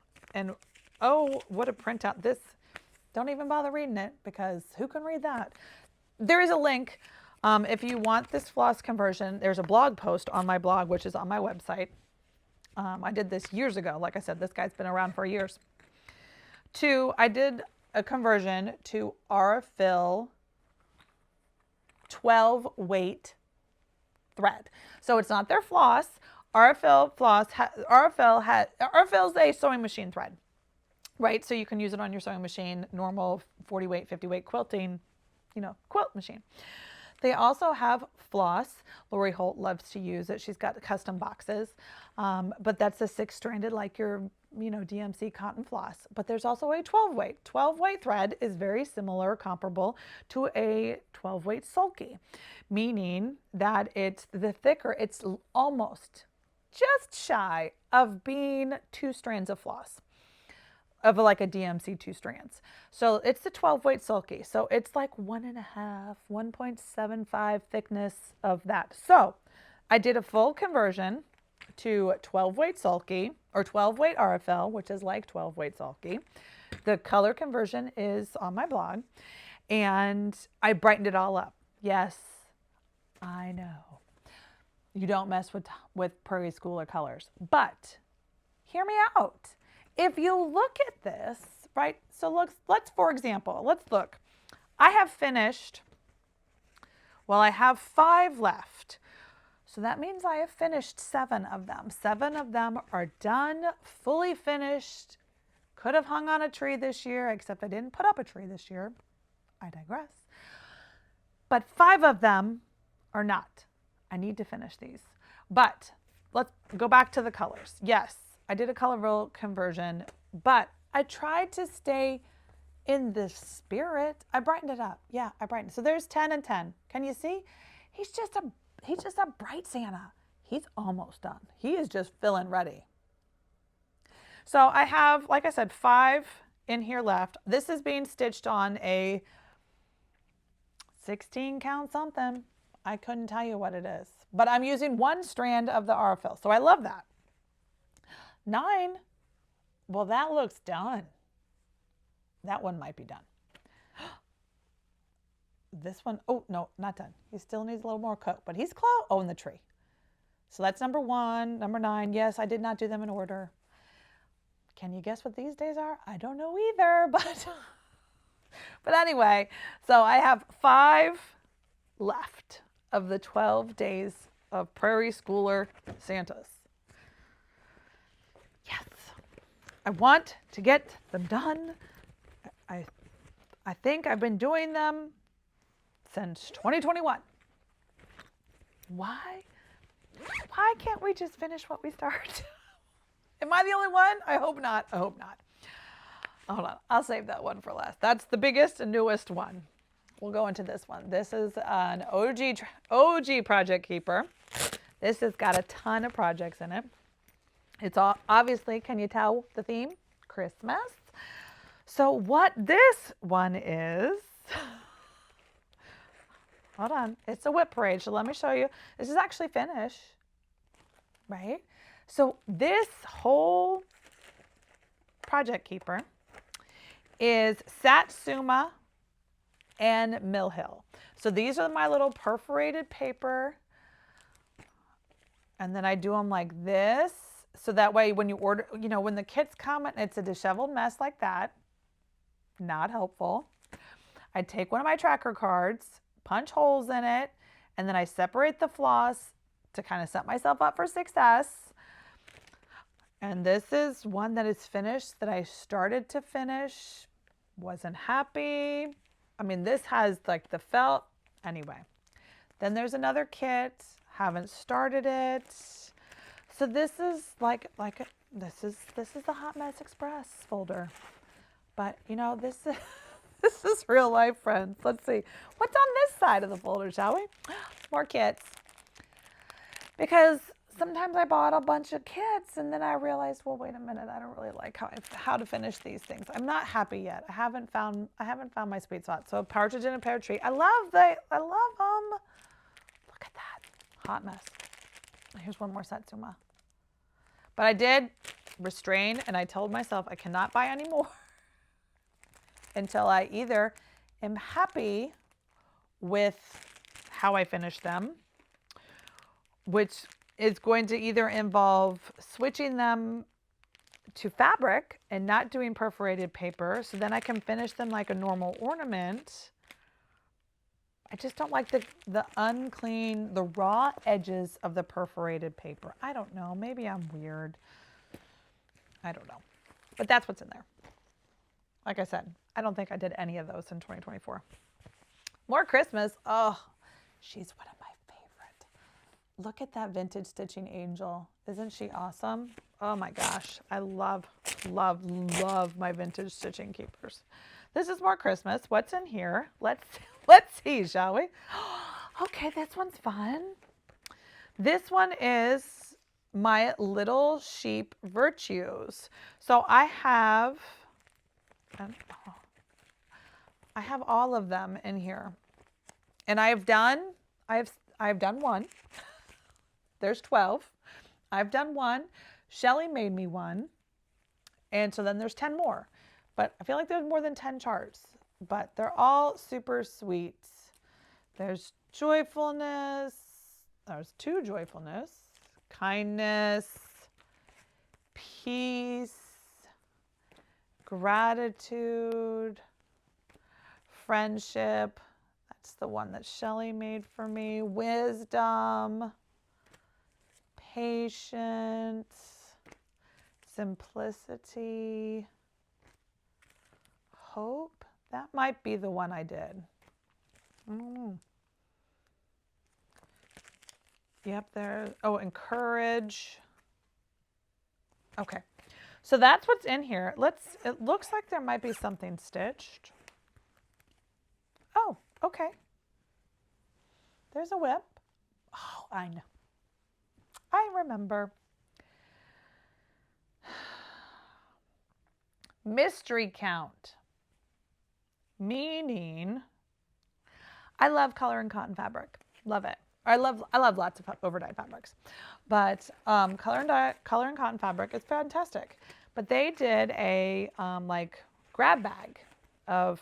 a printout. This, don't even bother reading it because who can read that? There is a link. If you want this floss conversion, there's a blog post on my blog, which is on my website. I did this years ago. Like I said, this guy's been around for years. I did a conversion to Aurifil 12 weight thread. So it's not their floss. Aurifil is a sewing machine thread, right? So you can use it on your sewing machine, normal 40 weight, 50 weight quilting, quilt machine. They also have floss. Lori Holt loves to use it. She's got custom boxes, but that's a 6-stranded like your, DMC cotton floss. But there's also a 12 weight. 12 weight thread is very similar, comparable to a 12 weight sulky, meaning that it's the thicker, it's almost just shy of being 2 strands of floss, of like a DMC 2 strands. So it's the 12 weight sulky. So it's like 1.5, 1.75 thickness of that. So I did a full conversion to 12 weight sulky or 12 weight RFL, which is like 12 weight sulky. The color conversion is on my blog, and I brightened it all up. Yes, I know. You don't mess with Prairie Schooler colors, but hear me out. If you look at this, right? So let's for example, let's look. I have finished, well, I have 5 left. So that means I have finished 7 of them. 7 of them are done, fully finished. Could have hung on a tree this year, except I didn't put up a tree this year. I digress. But 5 of them are not. I need to finish these. But let's go back to the colors. Yes, I did a color conversion, but I tried to stay in the spirit. I brightened it up. Yeah, I brightened. So there's 10 and 10. Can you see? He's just a bright Santa. He's almost done. He is just feeling ready. So I have, like I said, 5 in here left. This is being stitched on a 16 count something. I couldn't tell you what it is, but I'm using 1 strand of the RFL. So I love that. 9. Well, that looks done. That one might be done. This one, oh, no, not done. He still needs a little more coat, but he's close. Oh, in the tree. So that's number 1, number 9. Yes, I did not do them in order. Can you guess what these days are? I don't know either, but anyway, so I have 5 left of the 12 days of Prairie Schooler Santas. Yes, I want to get them done. I think I've been doing them since 2021. Why can't we just finish what we start? Am I the only one? I hope not. I hope not. Hold on. I'll save that one for last. That's the biggest and newest one. We'll go into this one. This is an OG project keeper. This has got a ton of projects in it. It's all, obviously, can you tell the theme? Christmas. So what this one is, hold on. It's a WIP Parade. So let me show you. This is actually finished, right? So this whole project keeper is Satsuma and Mill Hill. So these are my little perforated paper. And then I do them like this. So that way when you order, you know, when the kits come and it's a disheveled mess like that, not helpful. I take one of my tracker cards, punch holes in it, and then I separate the floss to kind of set myself up for success. And this is one that is finished that I started to finish. Wasn't happy. I mean, this has like the felt. Anyway, then there's another kit. Haven't started it. So this is this is the Hot Mess Express folder. But you know, this is real life, friends. Let's see what's on this side of the folder, shall we? More kits. Because sometimes I bought a bunch of kits and then I realized, well, wait a minute, I don't really like how to finish these things. I'm not happy yet. I haven't found my sweet spot. So partridge in a pear tree. I love them. Look at that. Hot mess. Here's one more Satsuma. But I did restrain and I told myself I cannot buy any more until I either am happy with how I finish them, which is going to either involve switching them to fabric and not doing perforated paper, so then I can finish them like a normal ornament. I just don't like the unclean, the raw edges of the perforated paper. I don't know, maybe I'm weird. I don't know, but that's what's in there. Like I said, I don't think I did any of those in 2024. More Christmas. Oh, she's one of my favorite. Look at that vintage stitching angel. Isn't she awesome? Oh my gosh. I love, love, love my vintage stitching keepers. This is more Christmas. What's in here? Let's see, shall we? Okay, this one's fun. This one is my little sheep virtues. So I have all of them in here. And I've done one. There's 12. I've done one. Shelly made me one. And so then there's 10 more. But I feel like there's more than 10 charts. But they're all super sweet. There's joyfulness. There's 2 joyfulness. Kindness. Peace. Gratitude. Friendship. That's the one that Shelly made for me. Wisdom. Patience. Simplicity. Hope. That might be the one I did. Yep, there. Oh, encourage. Okay. So that's what's in here. It looks like there might be something stitched. Oh, okay. There's a WIP. Oh, I know. I remember. Mystery count. Meaning, I love color and cotton fabric. Love it. I love lots of overdyed fabrics, but color and cotton fabric is fantastic. But they did a like grab bag of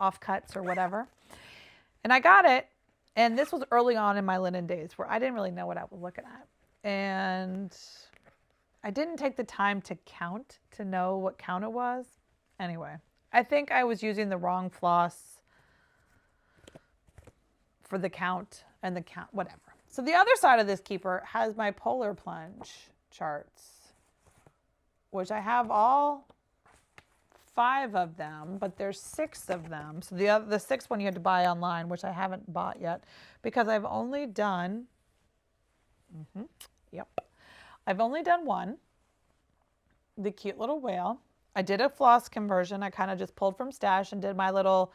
offcuts or whatever, and I got it. And this was early on in my linen days where I didn't really know what I was looking at, and I didn't take the time to count to know what count it was. Anyway, I think I was using the wrong floss for the count and the count, whatever. So the other side of this keeper has my polar plunge charts, which I have all 5 of them, but there's 6 of them. So the 6th one you had to buy online, which I haven't bought yet because I've only done, I've only done one, the cute little whale. I did a floss conversion. I kind of just pulled from stash and did my little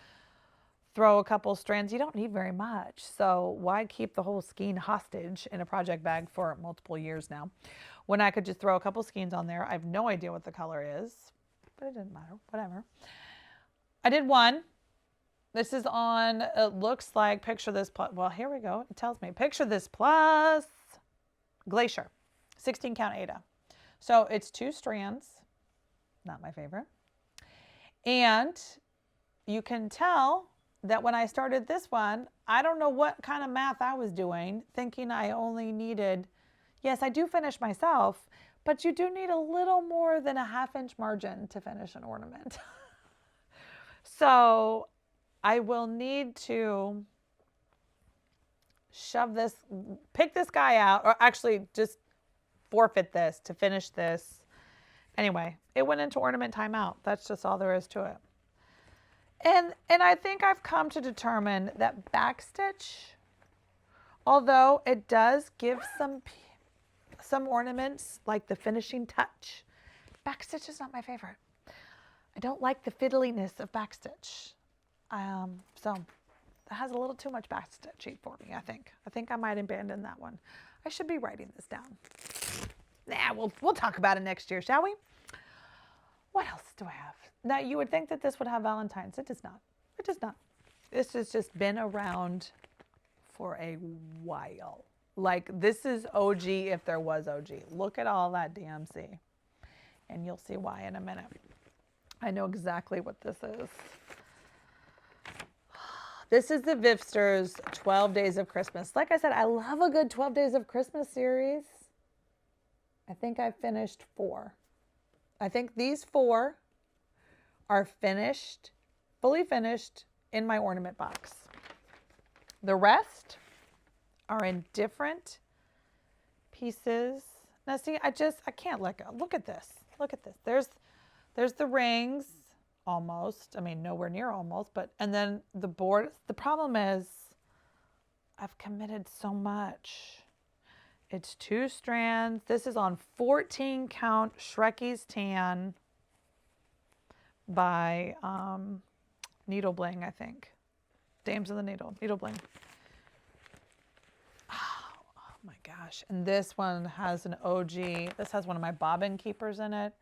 throw a couple strands. You don't need very much. So why keep the whole skein hostage in a project bag for multiple years now when I could just throw a couple skeins on there? I have no idea what the color is, but it didn't matter. Whatever. I did one. This is on, it looks like, picture this plus, well, here we go. It tells me, picture this plus Glacier, 16 count Ada. So it's 2 strands, not my favorite. And you can tell that when I started this one, I don't know what kind of math I was doing, thinking I only needed, yes, I do finish myself, but you do need a little more than a 1/2 inch margin to finish an ornament. So I will need to shove this, pick this guy out, or actually just forfeit this to finish this. Anyway, it went into ornament timeout. That's just all there is to it. And I think I've come to determine that backstitch, although it does give some ornaments like the finishing touch, backstitch is not my favorite. I don't like the fiddliness of backstitch. So it has a little too much backstitching for me, I think. I think I might abandon that one. I should be writing this down. Nah, we'll talk about it next year, shall we? What else do I have? Now, you would think that this would have Valentine's. It does not. It does not. This has just been around for a while. Like, this is OG if there was OG. Look at all that DMC. And you'll see why in a minute. I know exactly what this is. This is the Vivsters 12 Days of Christmas. Like I said, I love a good 12 Days of Christmas series. I think I finished 4. I think these 4 are finished, fully finished in my ornament box. The rest are in different pieces. Now see, I can't let go. Look at this. Look at this. There's the rings, almost. I mean, nowhere near almost, but, and then the board. The problem is I've committed so much. It's 2 strands. This is on 14 count Shrekie's Tan by Needle Bling, I think. Dames of the Needle Bling. Oh my gosh. gosh. And this one has an OG. This has one of my bobbin keepers in it.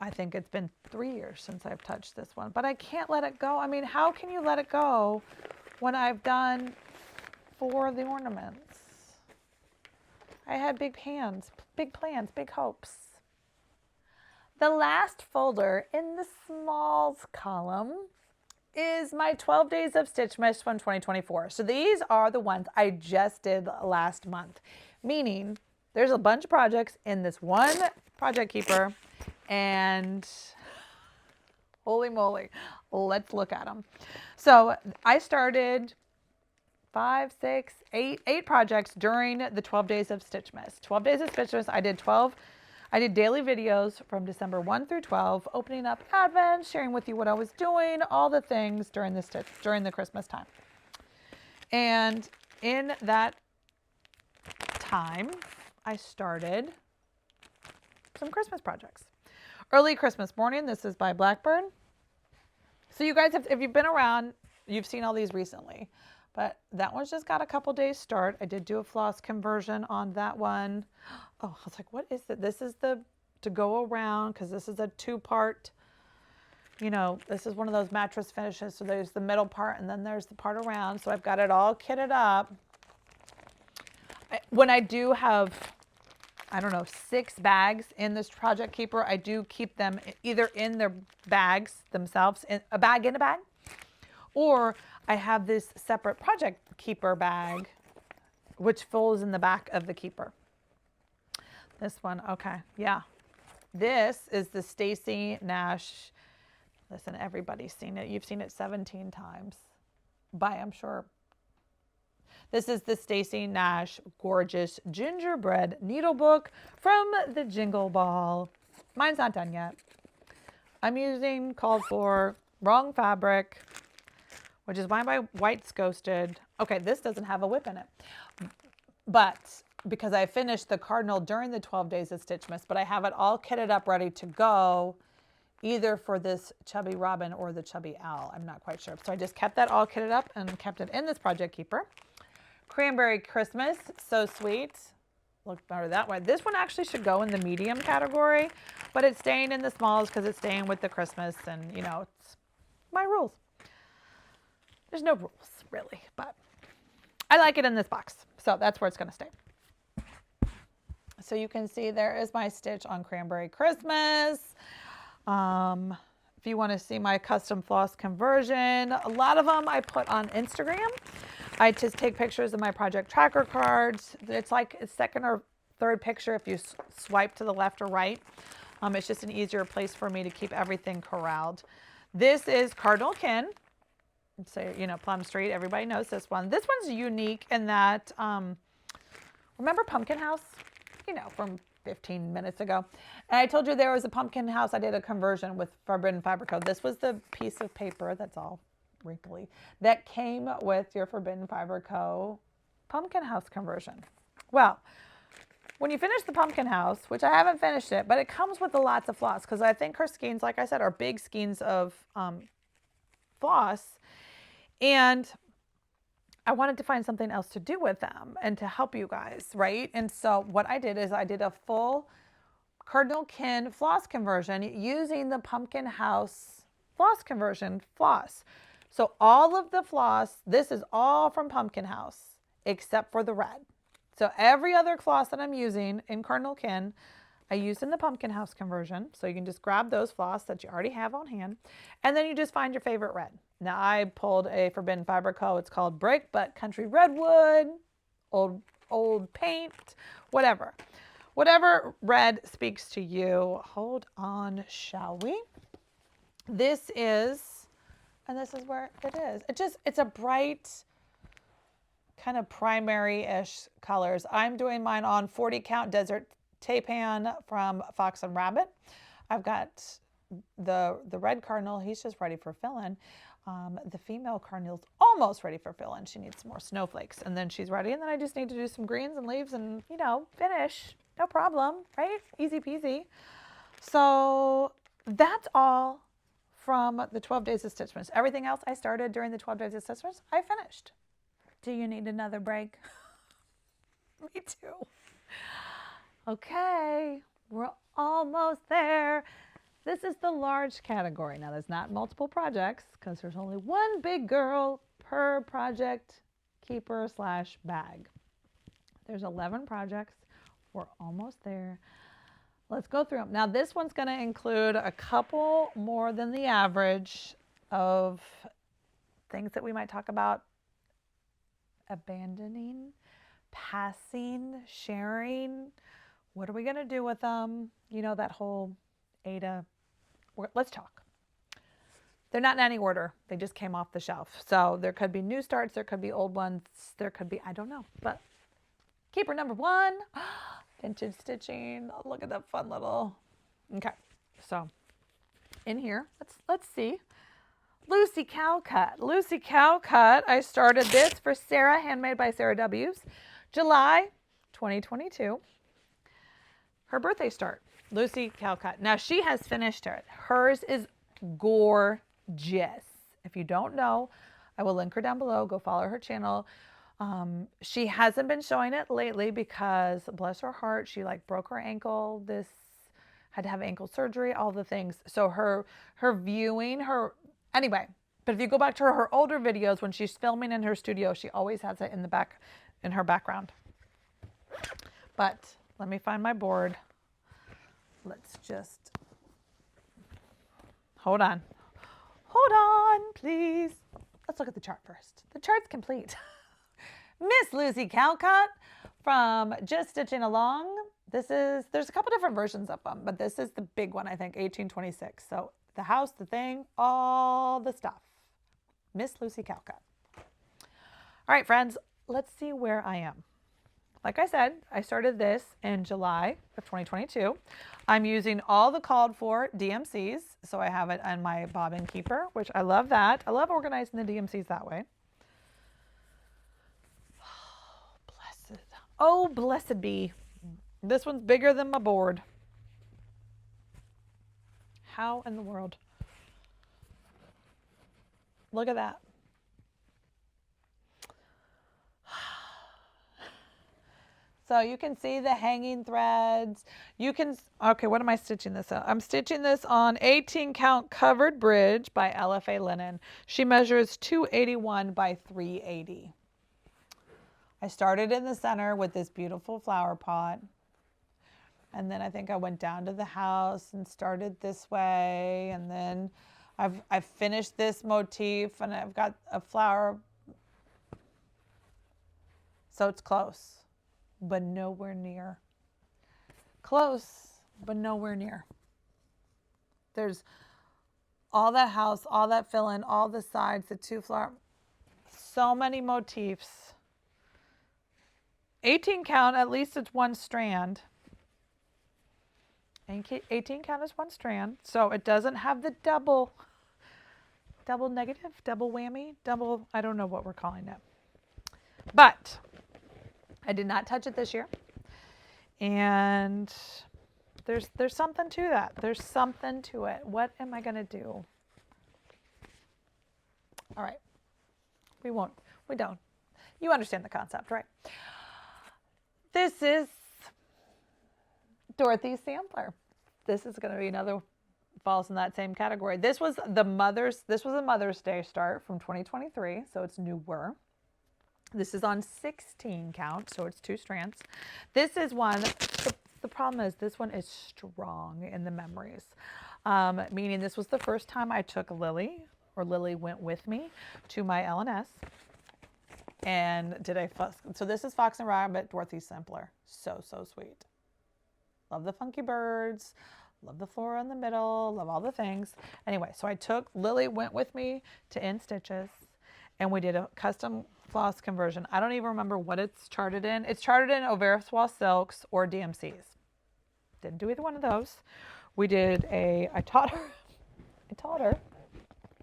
I think it's been 3 years since I've touched this one, but I can't let it go. I mean, how can you let it go when I've done 4 of the ornaments? I had big plans, big hopes. The last folder in the smalls column is my 12 Days of Stitchmas from 2024. So these are the ones I just did last month, meaning there's a bunch of projects in this one project keeper, and holy moly, let's look at them. So I started 5, 6, 8 projects during the 12 Days of Stitchmas. 12 Days of Stitchmas, I did daily videos from December 1 through 12, opening up Advent, sharing with you what I was doing, all the things during the Christmas time. And in that time, I started some Christmas projects. Early Christmas Morning, this is by Blackbird. So you guys, if you've been around, you've seen all these recently. But that one's just got a couple days start. I did do a floss conversion on that one. Oh, I was like, what is it? This is the to go around, because this is a 2-part, you know, this is one of those mattress finishes. So there's the middle part and then there's the part around. So I've got it all kitted up. When I do have, I don't know, 6 bags in this project keeper, I do keep them either in their bags themselves, in a bag, or I have this separate project keeper bag, which folds in the back of the keeper. This one, okay, yeah. This is the Stacy Nash. Listen, everybody's seen it. You've seen it 17 times. I'm sure. This is the Stacy Nash Gorgeous Gingerbread Needlebook from the Jingle Ball. Mine's not done yet. I'm using called for wrong fabric, which is why my white's ghosted. Okay, this doesn't have a WIP in it. But because I finished the cardinal during the 12 Days of Stitchmas, but I have it all kitted up ready to go, either for this Chubby Robin or the Chubby Owl. I'm not quite sure. So I just kept that all kitted up and kept it in this project keeper. Cranberry Christmas, so sweet. Look better that way. This one actually should go in the medium category, but it's staying in the smalls because it's staying with the Christmas, and you know, it's my rules. There's no rules really, but I like it in this box. So that's where it's going to stay. So you can see there is my stitch on Cranberry Christmas. If you want to see my custom floss conversion, a lot of them I put on Instagram. I just take pictures of my project tracker cards. It's like a second or third picture if you swipe to the left or right. It's just an easier place for me to keep everything corralled. This is Cardinal Kin. So, you know, Plum Street, everybody knows this one. This one's unique in that, remember Pumpkin House? You know, from 15 minutes ago. And I told you there was a Pumpkin House. I did a conversion with Forbidden Fiber Co. This was the piece of paper that's all wrinkly that came with your Forbidden Fiber Co. Pumpkin House conversion. Well, when you finish the Pumpkin House, which I haven't finished it, but it comes with lots of floss, because I think her skeins, like I said, are big skeins of floss. And I wanted to find something else to do with them and to help you guys, right? And so what I did is I did a full Cardinal Kin floss conversion using the Pumpkin House floss conversion floss. So all of the floss, this is all from Pumpkin House except for the red. So every other floss that I'm using in Cardinal Kin, I used in the Pumpkin House conversion. So you can just grab those floss that you already have on hand, and then you just find your favorite red. Now I pulled a Forbidden Fiber Co. It's called Brick, but Country Redwood, old paint, whatever. Whatever red speaks to you. Hold on, shall we? This is, and this is where it is. It's a bright, kind of primary-ish colors. I'm doing mine on 40 count Desert Taipan from Fox and Rabbit. I've got the red cardinal. He's just ready for fill-in. The female cardinal's almost ready for fill-in. She needs some more snowflakes, and then she's ready. And then I just need to do some greens and leaves and, you know, finish. No problem, right? Easy peasy. So that's all from the 12 Days of Stitchmas. Everything else I started during the 12 Days of Stitchmas, I finished. Do you need another break? Me too. Okay, we're almost there. This is the large category. Now, there's not multiple projects because there's only one big girl per project keeper / bag. There's 11 projects. We're almost there. Let's go through them. Now, this one's going to include a couple more than the average of things that we might talk about abandoning, passing, sharing. What are we going to do with them? You know, that whole ADA. Let's talk. They're not in any order. They just came off the shelf. So there could be new starts. There could be old ones. There could be, I don't know. But keeper number 1, vintage stitching. Oh, look at that fun little. Okay. So in here, let's see. Lucy Cowcut. Lucy Cowcut. I started this for Sarah, handmade by Sarah W's, July 2022. Her birthday start. Lucy Cowcut. Now she has finished it. Hers is gorgeous. If you don't know, I will link her down below. Go follow her channel. She hasn't been showing it lately because, bless her heart, she like broke her ankle. Had to have ankle surgery, all the things. So her viewing, anyway, but if you go back to her older videos when she's filming in her studio, she always has it in her background. But let me find my board. Let's just, hold on, please. Let's look at the chart first. The chart's complete. Miss Lucy Cowcut from Just Stitching Along. There's a couple different versions of them, but this is the big one, I think, 1826. So the house, the thing, all the stuff. Miss Lucy Cowcut. All right, friends, let's see where I am. Like I said, I started this in July of 2022. I'm using all the called for DMCs. So I have it on my bobbin keeper, which I love that. I love organizing the DMCs that way. Oh, blessed. Oh, blessed be. This one's bigger than my board. How in the world? Look at that. So you can see the hanging threads. Okay, what am I stitching this on? I'm stitching this on 18 count covered bridge by LFA Linen. She measures 281 by 380. I started in the center with this beautiful flower pot. And then I think I went down to the house and started this way. And then I've finished this motif and I've got a flower. So it's close, but nowhere near. Close, but nowhere near. There's all that house, all that fill-in, all the sides, the 2 flower, so many motifs. 18 count, at least it's 1 strand. 18 count is 1 strand, so it doesn't have the double negative, double whammy, I don't know what we're calling it. But I did not touch it this year. And there's something to that. There's something to it. What am I going to do? All right. We don't. You understand the concept, right? This is Dorothy's sampler. This is going to be another, falls in that same category. This was a Mother's Day start from 2023, so it's newer. This is on 16 count, so it's 2 strands. This is one, the problem is this one is strong in the memories, meaning this was the first time I took Lily, or Lily went with me to my LNS and did a fuss. So this is Fox and Rabbit Dorothy's sampler. So sweet. Love the funky birds, love the flora in the middle, love all the things. Anyway, so I took, Lily went with me to In Stitches and we did a custom floss conversion. I don't even remember what it's charted in. It's charted in Overswa silks or DMCs. Didn't do either one of those. We did I taught her,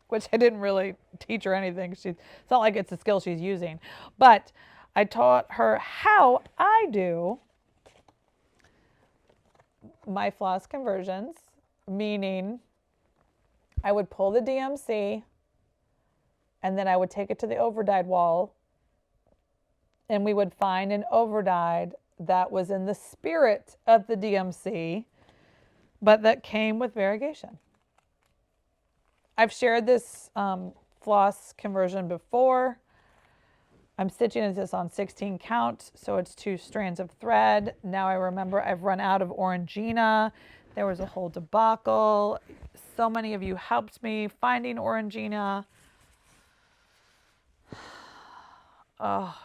which I didn't really teach her anything. It's not like it's a skill she's using, but I taught her how I do my floss conversions, meaning I would pull the DMC and then I would take it to the overdyed wall and we would find an overdyed that was in the spirit of the DMC, but that came with variegation. I've shared this floss conversion before. I'm stitching this on 16 count, so it's 2 strands of thread. Now I remember I've run out of Orangina. There was a whole debacle. So many of you helped me finding Orangina. Oh.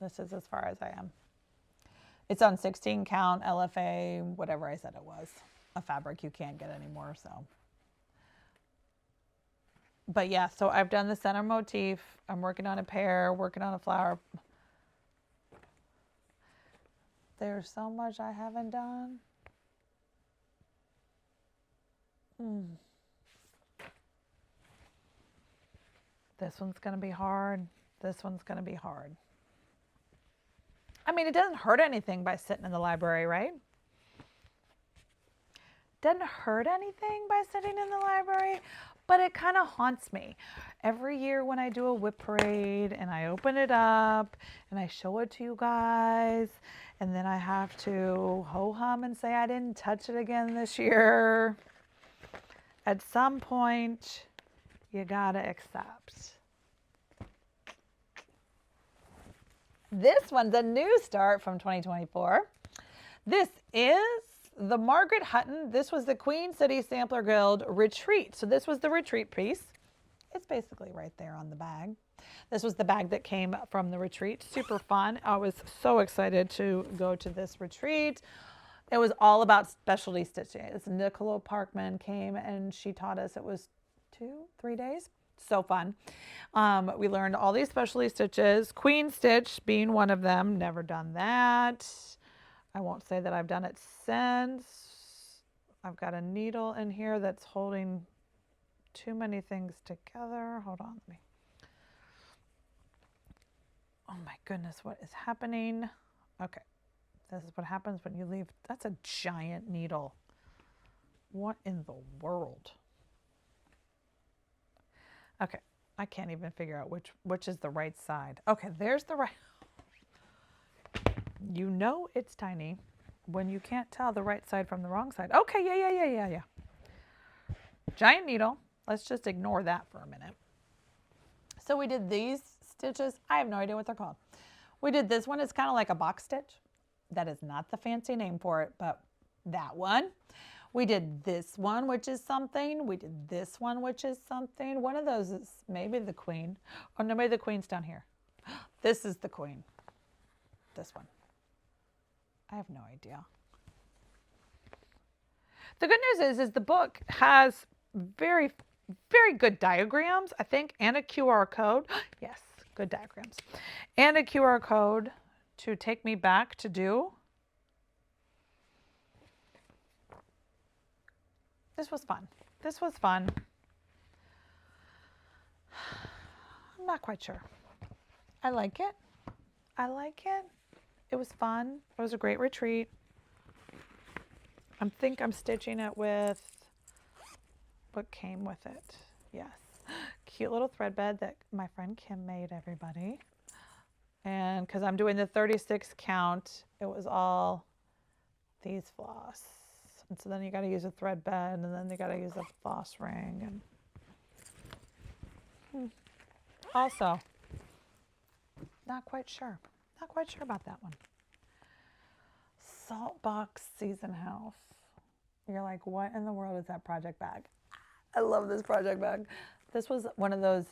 This is as far as I am. It's on 16 count, LFA, whatever I said it was. A fabric you can't get anymore, so. But yeah, so I've done the center motif. I'm working on a pear, working on a flower. There's so much I haven't done. This one's going to be hard. This one's going to be hard. I mean, it doesn't hurt anything by sitting in the library, right? Doesn't hurt anything by sitting in the library, but it kind of haunts me. Every year when I do a WIP parade and I open it up and I show it to you guys, and then I have to ho-hum and say I didn't touch it again this year. At some point, you gotta accept. This one's a new start from 2024. This is the Margaret Hutton. This was the Queen City Sampler Guild Retreat. So this was the retreat piece. It's basically right there on the bag. This was the bag that came from the retreat. Super fun. I was so excited to go to this retreat. It was all about specialty stitching. Nicola Parkman came and she taught us. It was 2-3 days. So fun. We learned all these specialty stitches, queen stitch being one of them. Never done that. I won't say that I've done it since. I've got a needle in here that's holding too many things together. Hold on. Oh my goodness, what is happening? Okay. This is what happens when you leave. That's a giant needle. What in the world? Okay, I can't even figure out which is the right side. Okay, there's the right. You know it's tiny when you can't tell the right side from the wrong side. Okay, yeah. Giant needle. Let's just ignore that for a minute. So we did these stitches. I have no idea what they're called. We did this one. It's kind of like a box stitch. That is not the fancy name for it, but that one. We did this one, which is something. We did this one, which is something. One of those is maybe the queen. Oh, no, maybe the queen's down here. This is the queen. This one. I have no idea. The good news is the book has very, very good diagrams, I think, and a QR code. Yes, good diagrams. And a QR code to take me back to do. This was fun. This was fun. I'm not quite sure. I like it. I like it. It was fun. It was a great retreat. I think I'm stitching it with what came with it. Yes. Cute little thread bed that my friend Kim made, everybody. And because I'm doing the 36 count, it was all these floss. And so then you got to use a thread bed, and then you got to use a floss ring. And also, not quite sure. Not quite sure about that one. Salt Box Season House. You're like, what in the world is that project bag? I love this project bag. This was one of those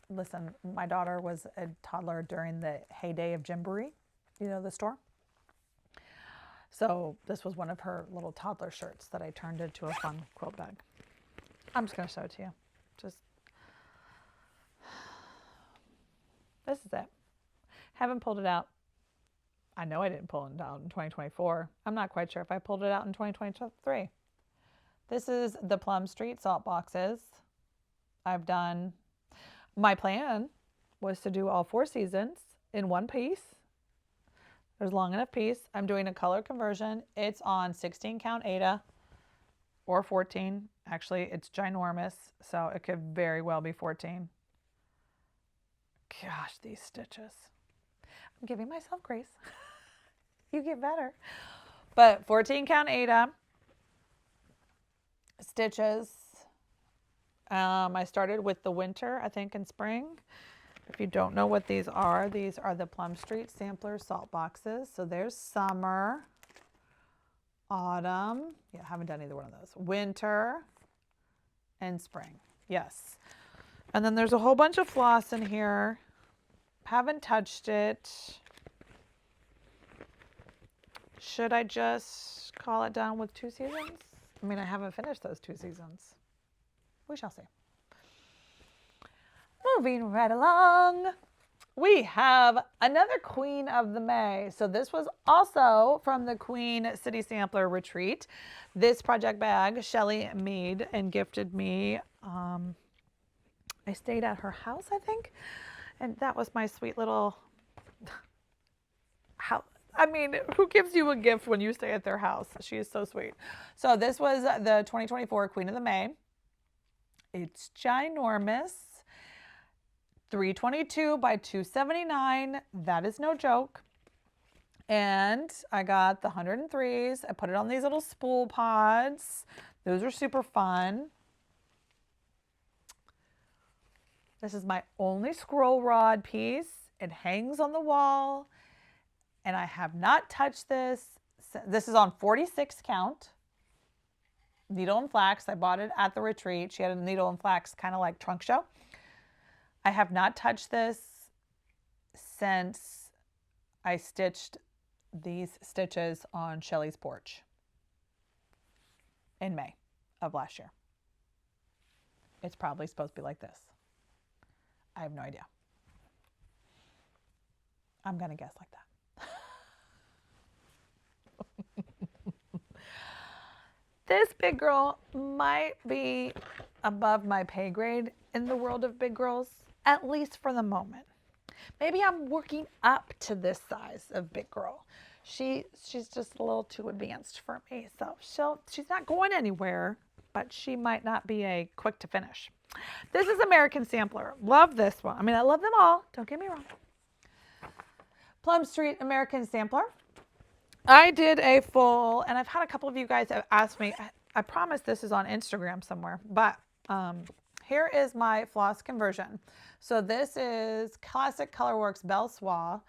listen, my daughter was a toddler during the heyday of Gymboree, you know, the store. So this was one of her little toddler shirts that I turned into a fun quilt bag. I'm just going to show it to you. This is it. Haven't pulled it out. I know I didn't pull it out in 2024. I'm not quite sure if I pulled it out in 2023. This is the Plum Street salt boxes. I've done, my plan was to do all 4 seasons in one piece. There's long enough piece. I'm doing a color conversion. It's on 16 count Ada. or 14. Actually, it's ginormous, so it could very well be 14. Gosh, these stitches. I'm giving myself grace. You get better. But 14 count Aida stitches. I started with the winter, I think, in spring. If you don't know what these are the Plum Street Sampler Salt Boxes. So there's summer, autumn. Yeah, I haven't done either one of those. Winter and spring. Yes. And then there's a whole bunch of floss in here. Haven't touched it. Should I just call it done with 2 seasons? I mean, I haven't finished those 2 seasons. We shall see. Moving right along, we have another Queen of the May. So this was also from the Queen City Sampler Retreat. This project bag Shelly made and gifted me. I stayed at her house, I think, and that was my sweet little house. I mean, who gives you a gift when you stay at their house? She is so sweet. So this was the 2024 Queen of the May. It's ginormous. 322 by 279. That is no joke. And I got the 103s. I put it on these little spool pods. Those are super fun. This is my only scroll rod piece. It hangs on the wall. And I have not touched this. This is on 46 count. Needle and flax. I bought it at the retreat. She had a needle and flax kind of like trunk show. I have not touched this since I stitched these stitches on Shelly's porch in May of last year. It's probably supposed to be like this. I have no idea. I'm going to guess like that. This big girl might be above my pay grade in the world of big girls, at least for the moment. Maybe I'm working up to this size of big girl. She's just a little too advanced for me, so she's not going anywhere, but she might not be a quick to finish. This is American Sampler. Love this one. I mean, I love them all. Don't get me wrong. Plum Street American Sampler. I did a full, and I've had a couple of you guys have asked me, I promise this is on Instagram somewhere, but here is my floss conversion. So this is Classic Colorworks Belle Soie,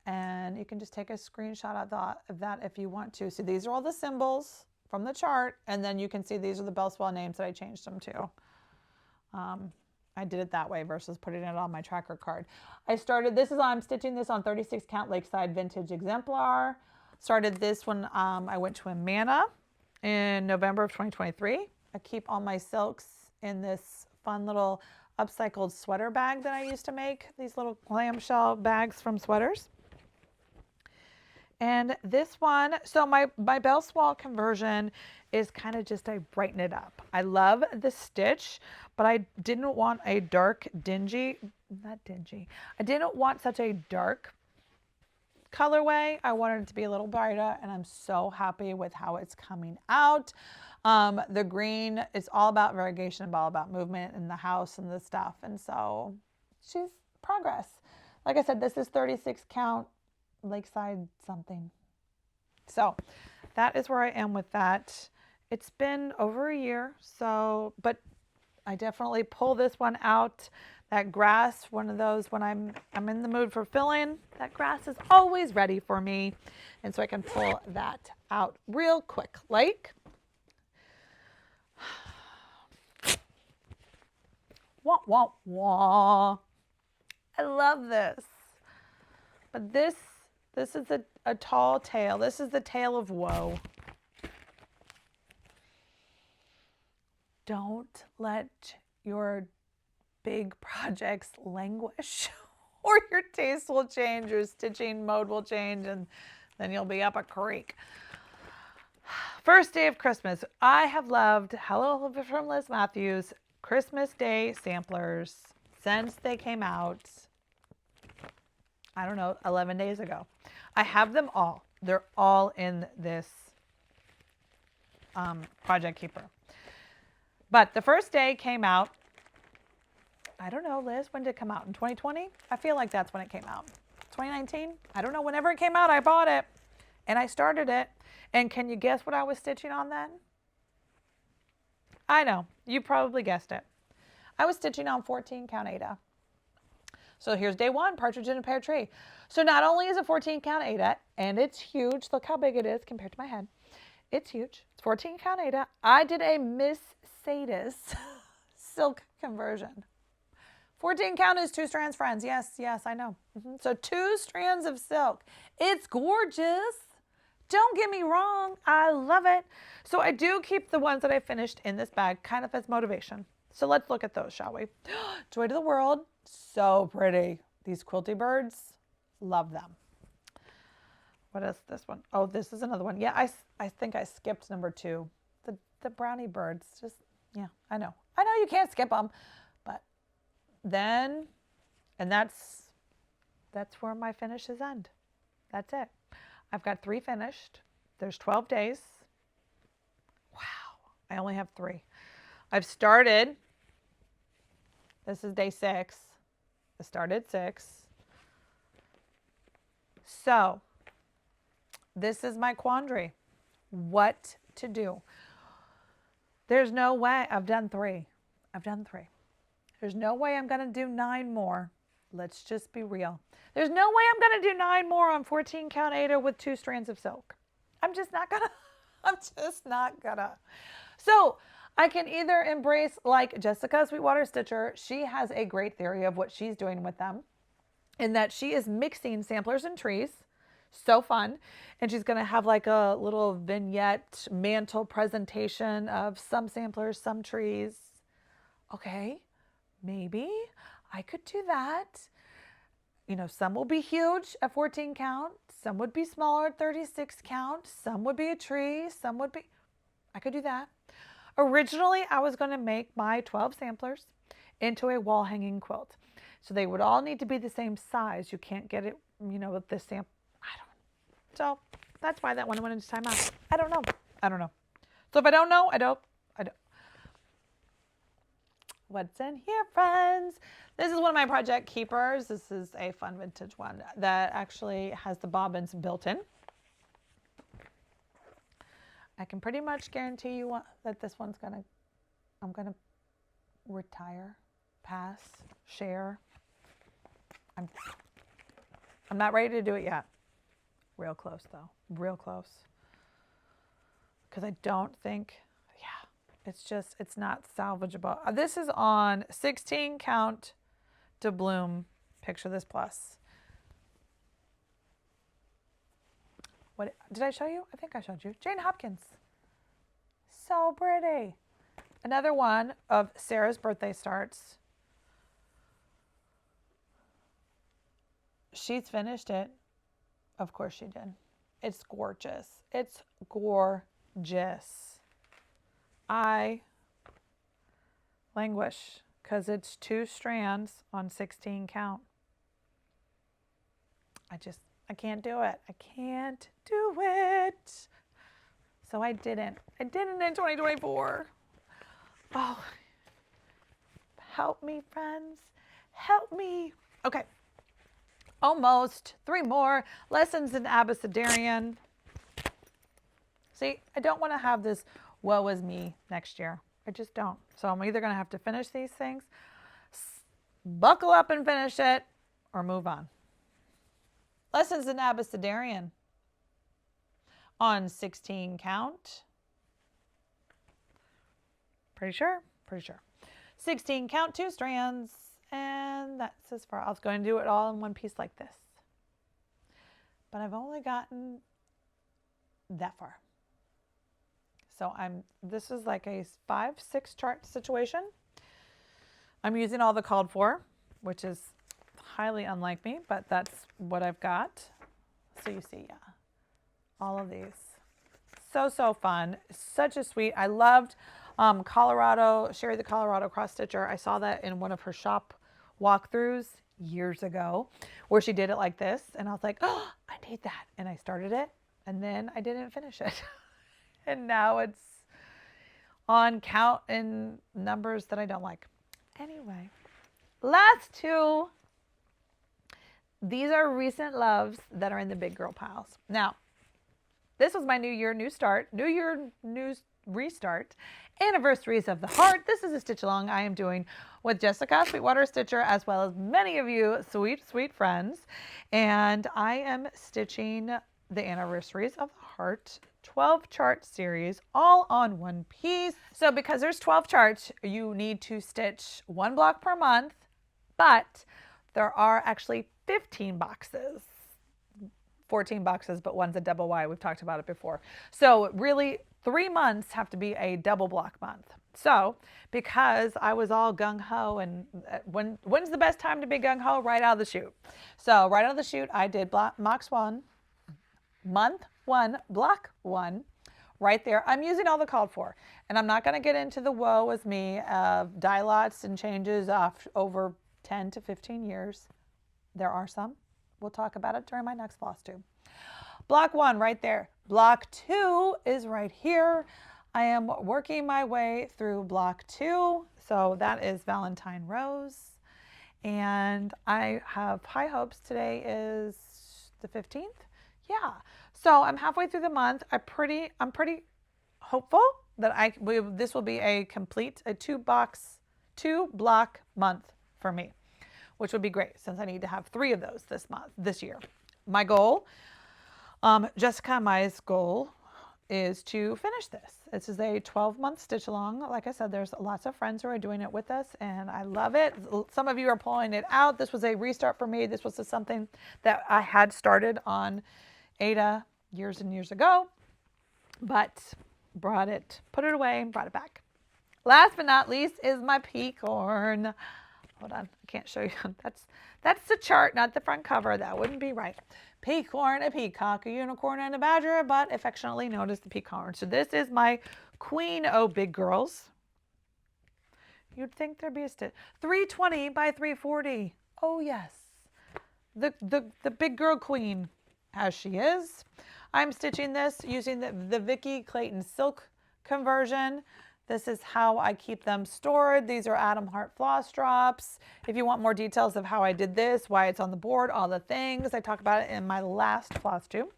and you can just take a screenshot of that if you want to. So these are all the symbols from the chart, and then you can see these are the Belle Soie names that I changed them to. I did it that way versus putting it on my tracker card. I'm stitching this on 36 count Lakeside Vintage Exemplar. Started this when I went to Amana in November of 2023. I keep all my silks in this fun little upcycled sweater bag that I used to make. These little clamshell bags from sweaters. And this one, so my Belle Soie conversion is kind of just I brighten it up. I love the stitch, but I didn't want a dark, I didn't want such a dark colorway. I wanted it to be a little brighter, and I'm so happy with how it's coming out. The green is all about variegation, all about movement in the house and the stuff, and so she's progress. Like I said, this is 36 count Lakeside something. So that is where I am with that. It's been over a year, so, but I definitely pull this one out. That grass, one of those when I'm in the mood for filling, that grass is always ready for me. And so I can pull that out real quick. Like, wah, wah, wah. I love this. But this is a tall tale. This is the tale of woe. Don't let your big projects languish or your taste will change, your stitching mode will change, and then you'll be up a creek. First day of Christmas. I have loved Hello from Liz Matthews Christmas Day samplers since they came out, I don't know, 11 days ago. I have them all. They're all in this project keeper. But the first day came out, I don't know, Liz, when did it come out? In 2020? I feel like that's when it came out. 2019? I don't know. Whenever it came out, I bought it and I started it. And can you guess what I was stitching on then? I know. You probably guessed it. I was stitching on 14 count Ada. So here's day one, partridge in a pear tree. So not only is it 14 count Ada, and it's huge. Look how big it is compared to my head. It's huge. It's 14 count Ada. I did a Miss Sadis silk conversion. 14 count is 2 strands, friends. Yes, yes, I know. So 2 strands of silk. It's gorgeous. Don't get me wrong. I love it. So I do keep the ones that I finished in this bag kind of as motivation. So let's look at those, shall we? Joy to the World. So pretty. These quilty birds, love them. What is this one? Oh, this is another one. Yeah, I think I skipped number 2. The brownie birds. Just, yeah, I know. I know you can't skip them. But then, and that's where my finishes end. That's it. I've got 3 finished. There's 12 days. Wow. I only have 3. I've started. This is day 6. I started 6. So this is my quandary. What to do? There's no way. I've done 3. I've done 3. There's no way I'm going to do 9 more. Let's just be real. There's no way I'm going to do 9 more on 14 count Ada with 2 strands of silk. I'm just not going to. I'm just not going to. So I can either embrace, like Jessica Sweetwater Stitcher. She has a great theory of what she's doing with them, in that she is mixing samplers and trees. So fun. And she's going to have like a little vignette mantle presentation of some samplers, some trees. Okay, maybe I could do that. You know, some will be huge at 14 count. Some would be smaller at 36 count. Some would be a tree. Some would be, I could do that. Originally, I was going to make my 12 samplers into a wall hanging quilt. So they would all need to be the same size. You can't get it, you know, with this sample. So that's why that one went into timeout. I don't know. I don't know. So if I don't know, I don't. What's in here, friends? This is one of my project keepers. This is a fun vintage one that actually has the bobbins built in. I can pretty much guarantee you that this one's I'm gonna retire, pass, share. I'm not ready to do it yet. Real close though, real close. Because I don't think, it's not salvageable. This is on 16 count to bloom. Picture this plus. What did I show you? I think I showed you. Jane Hopkins. So pretty. Another one of Sarah's birthday starts. She's finished it. Of course she did. It's gorgeous. It's gorgeous. I languish because it's 2 strands on 16 count. I can't do it. I can't do it. So I didn't. I didn't in 2024. Oh, help me, friends. Help me. Okay. Almost 3 more lessons in Abecedarian. See, I don't want to have this woe is me next year. I just don't. So I'm either going to have to finish these things, buckle up and finish it, or move on. Lessons in Abecedarian on 16 count. Pretty sure. 16 count, 2 strands. And that's as far. I was going to do it all in one piece like this. But I've only gotten that far. So this is like a 5-6 chart situation. I'm using all the called for, which is highly unlike me, but that's what I've got. So you see, yeah, all of these. So fun. Such a sweet. I loved Sherry the Colorado cross stitcher. I saw that in one of her shop walkthroughs years ago where she did it like this. And I was like, oh, I need that. And I started it and then I didn't finish it. And now it's on count and numbers that I don't like. Anyway, last two. These are recent loves that are in the big girl piles. Now, this was my new year, new start, new year, new restart, anniversaries of the heart. This is a stitch along I am doing with Jessica, Sweetwater Stitcher, as well as many of you sweet, sweet friends. And I am stitching the anniversaries of the heart 12 chart series all on one piece. So because there's 12 charts, you need to stitch one block per month, but there are actually 15 boxes. 14 boxes, but one's a double Y. We've talked about it before. So really 3 months have to be a double block month. So because I was all gung-ho and when's the best time to be gung-ho? Right out of the chute. So right out of the chute, I did month 1, block 1, right there. I'm using all the called for, and I'm not going to get into the woe as me of die lots and changes over 10 to 15 years. There are some. We'll talk about it during my next Flosstube. Block 1 right there. Block 2 is right here. I am working my way through block 2. So that is Valentine Rose. And I have high hopes. Today is the 15th. Yeah. So I'm halfway through the month. I'm pretty hopeful that this will be a complete 2-block month for me, which would be great since I need to have 3 of those this year. My goal, Jessica and my goal is to finish this. This is a 12-month stitch along. Like I said, there's lots of friends who are doing it with us and I love it. Some of you are pulling it out. This was a restart for me. This was something that I had started on Ada years and years ago, but put it away and brought it back. Last but not least is my peacorn. Hold on, I can't show you. That's the chart, not the front cover. That wouldn't be right. Peacorn, a peacock, a unicorn, and a badger, but affectionately known as the peacorn. So this is my Queen O Big Girls. You'd think there'd be a stitch. 320 by 340. Oh yes, the big girl queen, as she is. I'm stitching this using the Vicki Clayton silk conversion. This is how I keep them stored. These are Adam Hart floss drops. If you want more details of how I did this, why it's on the board, all the things, I talk about it in my last Flosstube.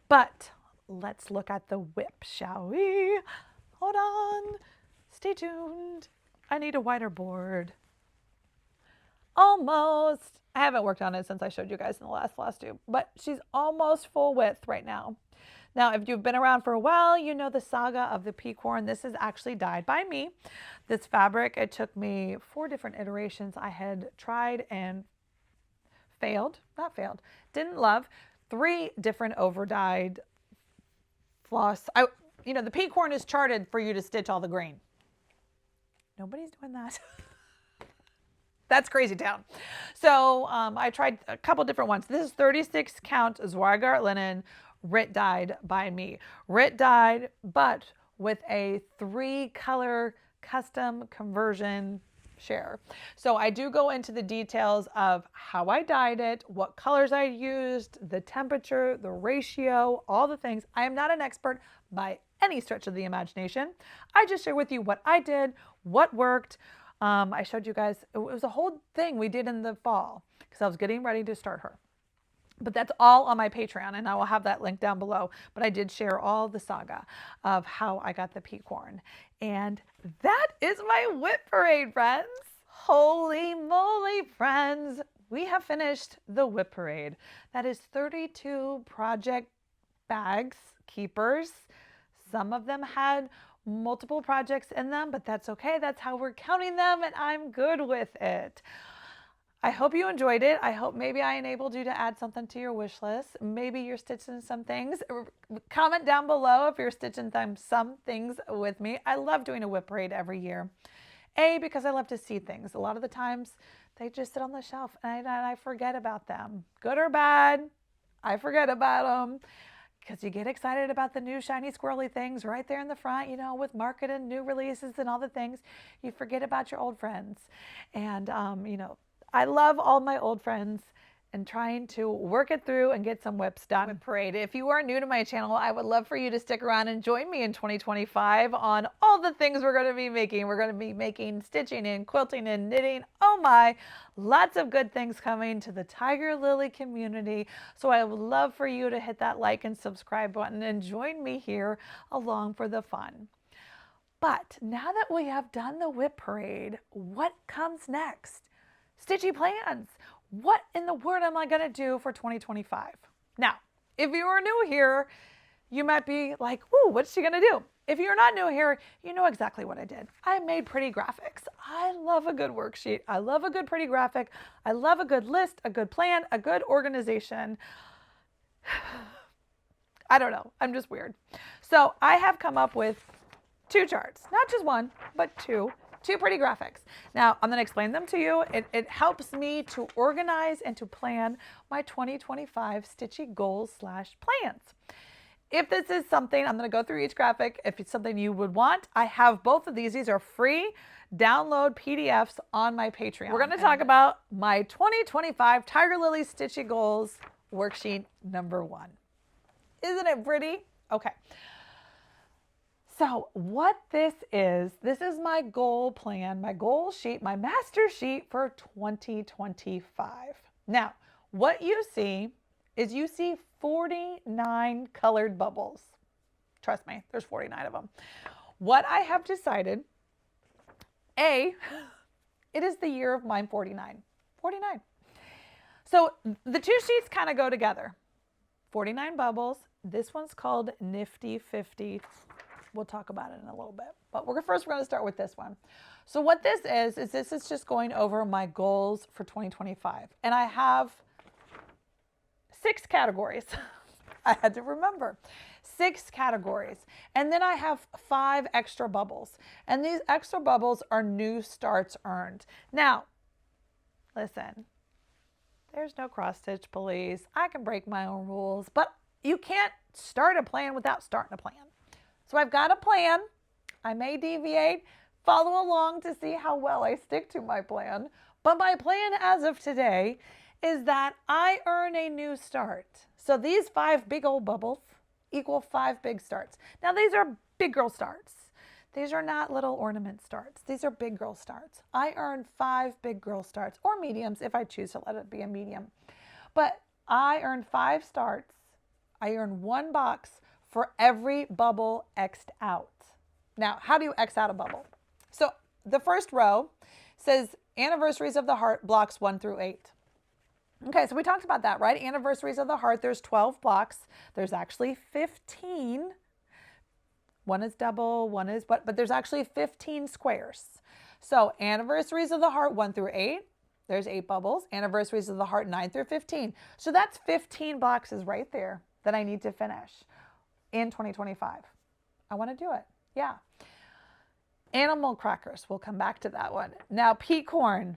But let's look at the WIP, shall we? Hold on, stay tuned. I need a wider board. Almost. I haven't worked on it since I showed you guys in the last Flosstube, but she's almost full width right now. Now, if you've been around for a while, you know the saga of the peacorn. This is actually dyed by me. This fabric, it took me 4 different iterations. I had tried and didn't love 3 different over-dyed floss. The peacorn is charted for you to stitch all the grain. Nobody's doing that. That's crazy town. So I tried a couple different ones. This is 36 count Zweigart linen, Rit dyed by me. Rit dyed, but with a 3-color custom conversion share. So I do go into the details of how I dyed it, what colors I used, the temperature, the ratio, all the things. I am not an expert by any stretch of the imagination. I just share with you what I did, what worked. I showed you guys, it was a whole thing we did in the fall because I was getting ready to start her. But that's all on my Patreon, and I will have that link down below. But I did share all the saga of how I got the peacorn. And that is my WIP Parade, friends. Holy moly, friends. We have finished the WIP Parade. That is 32 project bags, keepers. Some of them had multiple projects in them, but that's okay. That's how we're counting them, and I'm good with it. I hope you enjoyed it. I hope maybe I enabled you to add something to your wish list. Maybe you're stitching some things. Comment down below if you're stitching some things with me. I love doing a WIP Parade every year. Because I love to see things. A lot of the times they just sit on the shelf and I forget about them. Good or bad, I forget about them. Because you get excited about the new shiny squirrely things right there in the front, with market and new releases and all the things. You forget about your old friends. And, I love all my old friends. and trying to work it through and get some WIPs done. WIP Parade. If you are new to my channel, I would love for you to stick around and join me in 2025 on all the things we're going to be making. We're going to be making stitching and quilting and knitting. Oh my, lots of good things coming to the Tiger Lily community. So I would love for you to hit that like and subscribe button and join me here along for the fun. But now that we have done the WIP Parade, what comes next? Stitchy plans. What in the world am I going to do for 2025? Now, if you are new here, you might be like, ooh, what's she going to do? If you're not new here, you know exactly what I did. I made pretty graphics. I love a good worksheet. I love a good pretty graphic. I love a good list, a good plan, a good organization. I don't know. I'm just weird. So I have come up with 2 charts, not just one, but two pretty graphics. Now, I'm going to explain them to you. It helps me to organize and to plan my 2025 stitchy goals/plans. If this is something, I'm going to go through each graphic. If it's something you would want, I have both of these. These are free download PDFs on my Patreon. We're going to talk about my 2025 Tiger Lily Stitchy Goals worksheet number 1. Isn't it pretty? Okay. So what this is my goal plan, my goal sheet, my master sheet for 2025. Now, what you see is you see 49 colored bubbles. Trust me, there's 49 of them. What I have decided, it is the year of my 49. 49. So the 2 sheets kind of go together. 49 bubbles. This one's called Nifty 50. We'll talk about it in a little bit, but we're going to start with this one. So what this is this is just going over my goals for 2025. And I have 6 categories. I had to remember 6 categories. And then I have 5 extra bubbles. And these extra bubbles are new starts earned. Now, listen, there's no cross stitch police. I can break my own rules, but you can't start a plan without starting a plan. So I've got a plan. I may deviate, follow along to see how well I stick to my plan. But my plan as of today is that I earn a new start. So these 5 big old bubbles equal 5 big starts. Now these are big girl starts. These are not little ornament starts. These are big girl starts. I earn 5 big girl starts, or mediums if I choose to let it be a medium. But I earn 5 starts. I earn 1 box for every bubble X'd out. Now, how do you X out a bubble? So the first row says Anniversaries of the Heart blocks 1 through 8. Okay, so we talked about that, right? Anniversaries of the Heart, there's 12 blocks. There's actually 15. One is double, one is, but there's actually 15 squares. So Anniversaries of the Heart 1 through 8, there's 8 bubbles. Anniversaries of the Heart 9 through 15. So that's 15 boxes right there that I need to finish in 2025. I want to do it. Yeah. Animal crackers. We'll come back to that one. Now, pea corn.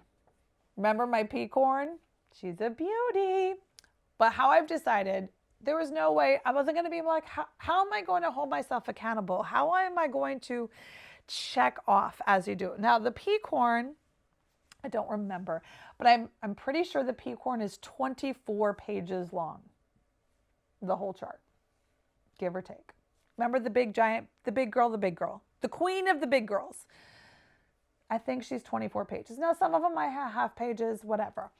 Remember my pea corn? She's a beauty. But how I've decided, there was no way, I wasn't going to be like, how am I going to hold myself accountable? How am I going to check off as you do it? Now, the pea corn, I don't remember, but I'm pretty sure the pea corn is 24 pages long. The whole chart. Give or take. Remember the big giant, the big girl, the queen of the big girls. I think she's 24 pages. Now, some of them might have half pages, whatever.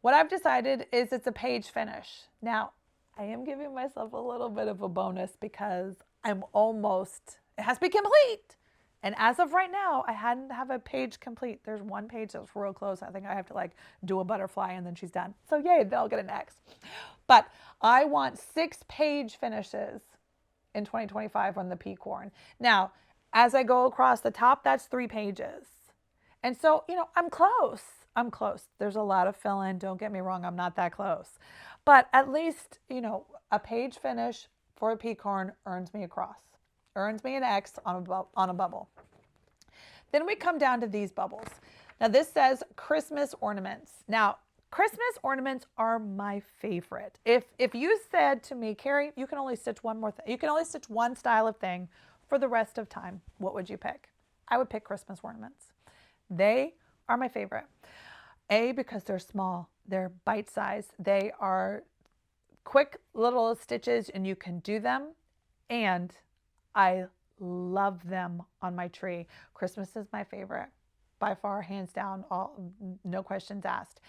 What I've decided is it's a page finish. Now, I am giving myself a little bit of a bonus because I'm almost, it has to be complete. And as of right now, I hadn't have a page complete. There's 1 page that's real close. I think I have to like do a butterfly and then she's done. So yay, they'll get an X. But I want 6 page finishes in 2025 on the pea corn. Now, as I go across the top, that's 3 pages. And so, you know, I'm close. There's a lot of fill in. Don't get me wrong. I'm not that close. But at least, you know, a page finish for a pea corn earns me a cross. Earns me an X on a bubble. Then we come down to these bubbles. Now this says Christmas ornaments. Now, Christmas ornaments are my favorite. If you said to me, Kari, you can only stitch one more thing. You can only stitch one style of thing for the rest of time. What would you pick? I would pick Christmas ornaments. They are my favorite. A, because they're small. They're bite-sized. They are quick little stitches and you can do them. And I love them on my tree. Christmas is my favorite. By far, hands down, no questions asked.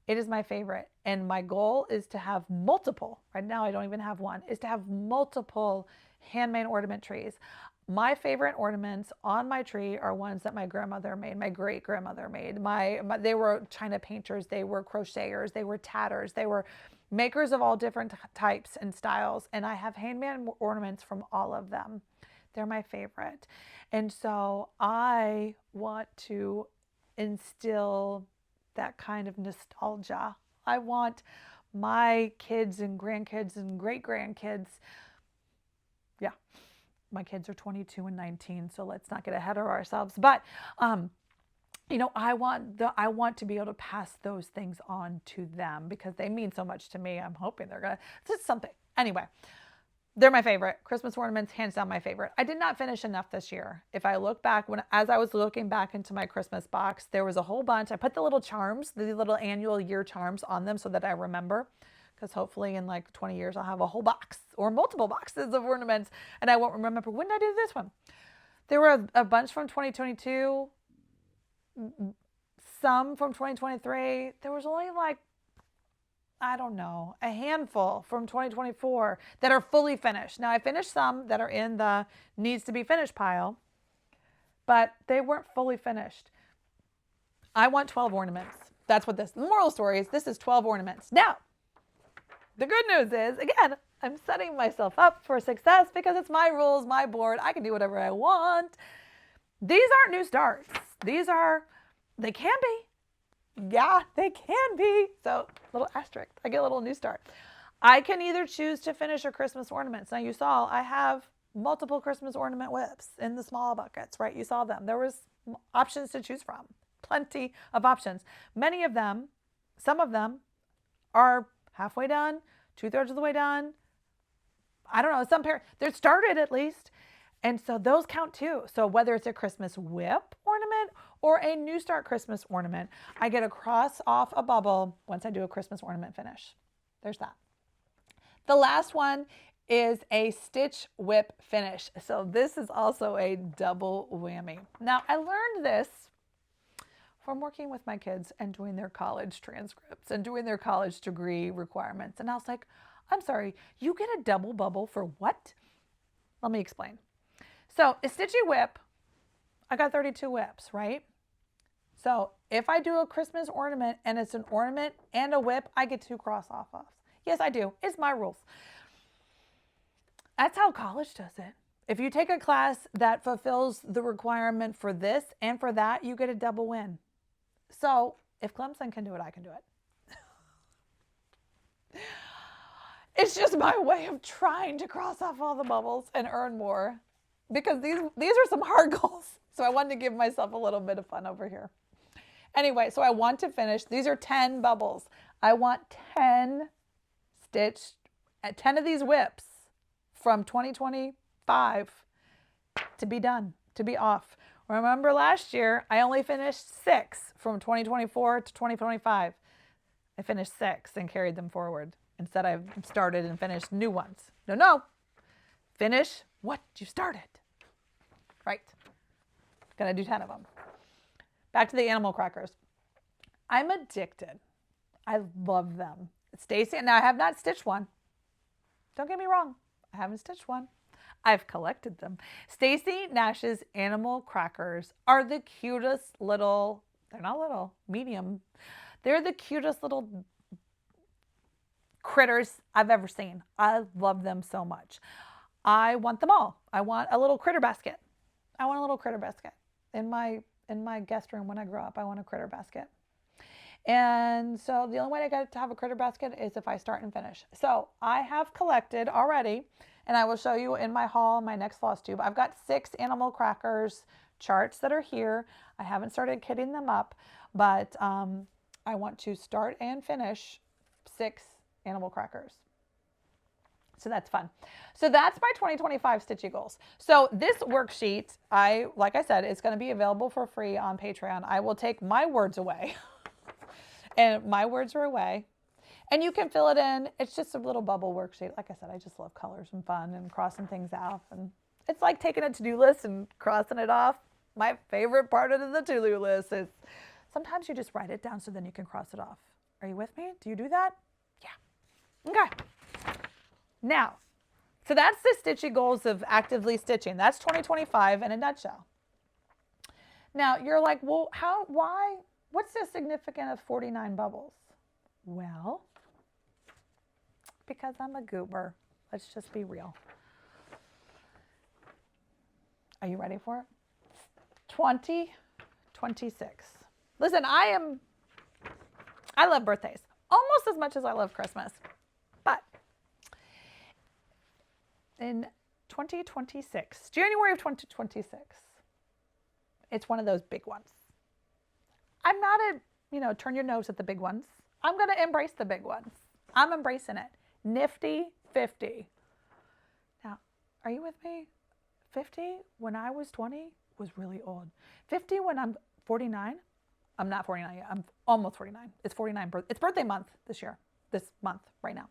It is my favorite. And my goal is to have multiple, right now I don't even have one, is to have multiple handmade ornament trees. My favorite ornaments on my tree are ones that my grandmother made, my great grandmother made. They were China painters, they were crocheters, they were tatters, they were makers of all different types and styles. And I have handmade ornaments from all of them. They're my favorite. And so I want to instill that kind of nostalgia. I want my kids and grandkids and great grandkids. Yeah, my kids are 22 and 19, so let's not get ahead of ourselves. But you know, I want to be able to pass those things on to them because they mean so much to me. I'm hoping they're gonna. It's something. Anyway, they're my favorite. Christmas ornaments, hands down my favorite. I did not finish enough this year. If I look back, as I was looking back into my Christmas box, there was a whole bunch. I put the little charms, the little annual year charms on them so that I remember. Because hopefully in like 20 years, I'll have a whole box or multiple boxes of ornaments and I won't remember, when did I do this one? There were a bunch from 2022, some from 2023. There was only like, I don't know, a handful from 2024 that are fully finished. Now I finished some that are in the needs to be finished pile, but they weren't fully finished. I want 12 ornaments. That's what the moral story is. This is 12 ornaments. Now, the good news is, again, I'm setting myself up for success because it's my rules, my board. I can do whatever I want. These aren't new starts. They can be. Yeah, they can be. So, little asterisk. I get a little new start. I can either choose to finish a Christmas ornaments. Now, you saw I have multiple Christmas ornament WIPs in the small buckets, right? You saw them. There was options to choose from. Plenty of options. Many of them, some of them are halfway done, 2/3 of the way done. I don't know, they're started at least. And so those count too. So whether it's a Christmas WIP ornament or a New Start Christmas ornament, I get to cross off a bubble once I do a Christmas ornament finish. There's that. The last one is a stitch WIP finish. So this is also a double whammy. Now I learned this from working with my kids and doing their college transcripts and doing their college degree requirements. And I was like, I'm sorry, you get a double bubble for what? Let me explain. So a stitchy WIP, I got 32 WIPs, right? So if I do a Christmas ornament and it's an ornament and a WIP, I get 2 cross-off-offs. Yes, I do. It's my rules. That's how college does it. If you take a class that fulfills the requirement for this and for that, you get a double win. So if Clemson can do it, I can do it. It's just my way of trying to cross off all the bubbles and earn more because these are some hard goals. So I wanted to give myself a little bit of fun over here. Anyway, so I want to finish. These are 10 bubbles. I want 10 stitched, 10 of these WIPs from 2025 to be done, to be off. Remember last year, I only finished 6 from 2024 to 2025. I finished 6 and carried them forward. Instead, I started and finished new ones. No. Finish what you started. Right. Gonna do 10 of them. Back to the animal crackers. I'm addicted. I love them. Stacy, now I have not stitched one. Don't get me wrong. I haven't stitched one. I've collected them. Stacy Nash's animal crackers are the cutest little, they're not little, medium. They're the cutest little critters I've ever seen. I love them so much. I want them all. I want a little critter basket. I want a little critter basket in my guest room when I grow up. I want a critter basket. And so the only way I get to have a critter basket is if I start and finish. So I have collected already, and I will show you in my haul, my next Flosstube. I've got 6 animal crackers charts that are here. I haven't started kitting them up, but I want to start and finish 6 animal crackers. So that's fun. So that's my 2025 stitchy goals. So this worksheet, like I said, it's going to be available for free on Patreon. I will take my words away And my words are away. And you can fill it in. It's just a little bubble worksheet. Like I said, I just love colors and fun and crossing things out. And it's like taking a to-do list and crossing it off. My favorite part of the to-do list is sometimes you just write it down so then you can cross it off. Are you with me? Do you do that? Yeah. Okay. Now, so that's the stitching goals of actively stitching. That's 2025 in a nutshell. Now, you're like, well, why? What's the significance of 49 bubbles? Well, because I'm a goober. Let's just be real. Are you ready for it? 2026. Listen, I love birthdays almost as much as I love Christmas. But in 2026, January of 2026, it's one of those big ones. I'm not turn your nose at the big ones. I'm going to embrace the big ones. I'm embracing it. Nifty 50. Now, are you with me? 50 when I was 20 was really old. 50 when I'm 49. I'm not 49 yet. I'm almost 49. It's 49. It's birthday month this year. This month right now.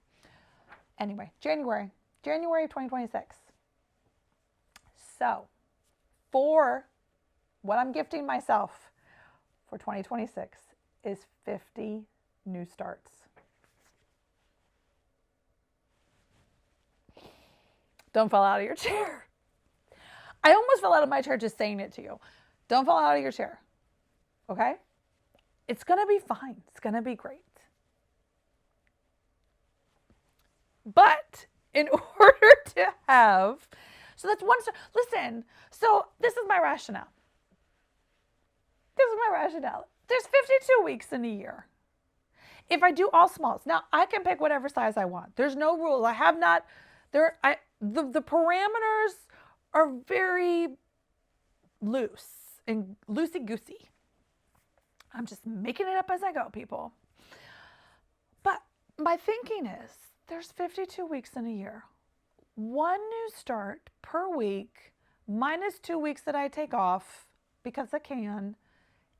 Anyway, January of 2026. So, for what I'm gifting myself for 2026 is 50 new starts. Don't fall out of your chair. I almost fell out of my chair just saying it to you. Don't fall out of your chair. Okay? It's going to be fine. It's going to be great. But in order to have, so that's one, listen, so this is my rationale. There's 52 weeks in a year. If I do all smalls, now I can pick whatever size I want. There's no rule. I have not, the parameters are very loose and loosey-goosey. I'm just making it up as I go, people. But my thinking is there's 52 weeks in a year. One new start per week minus 2 weeks that I take off because I can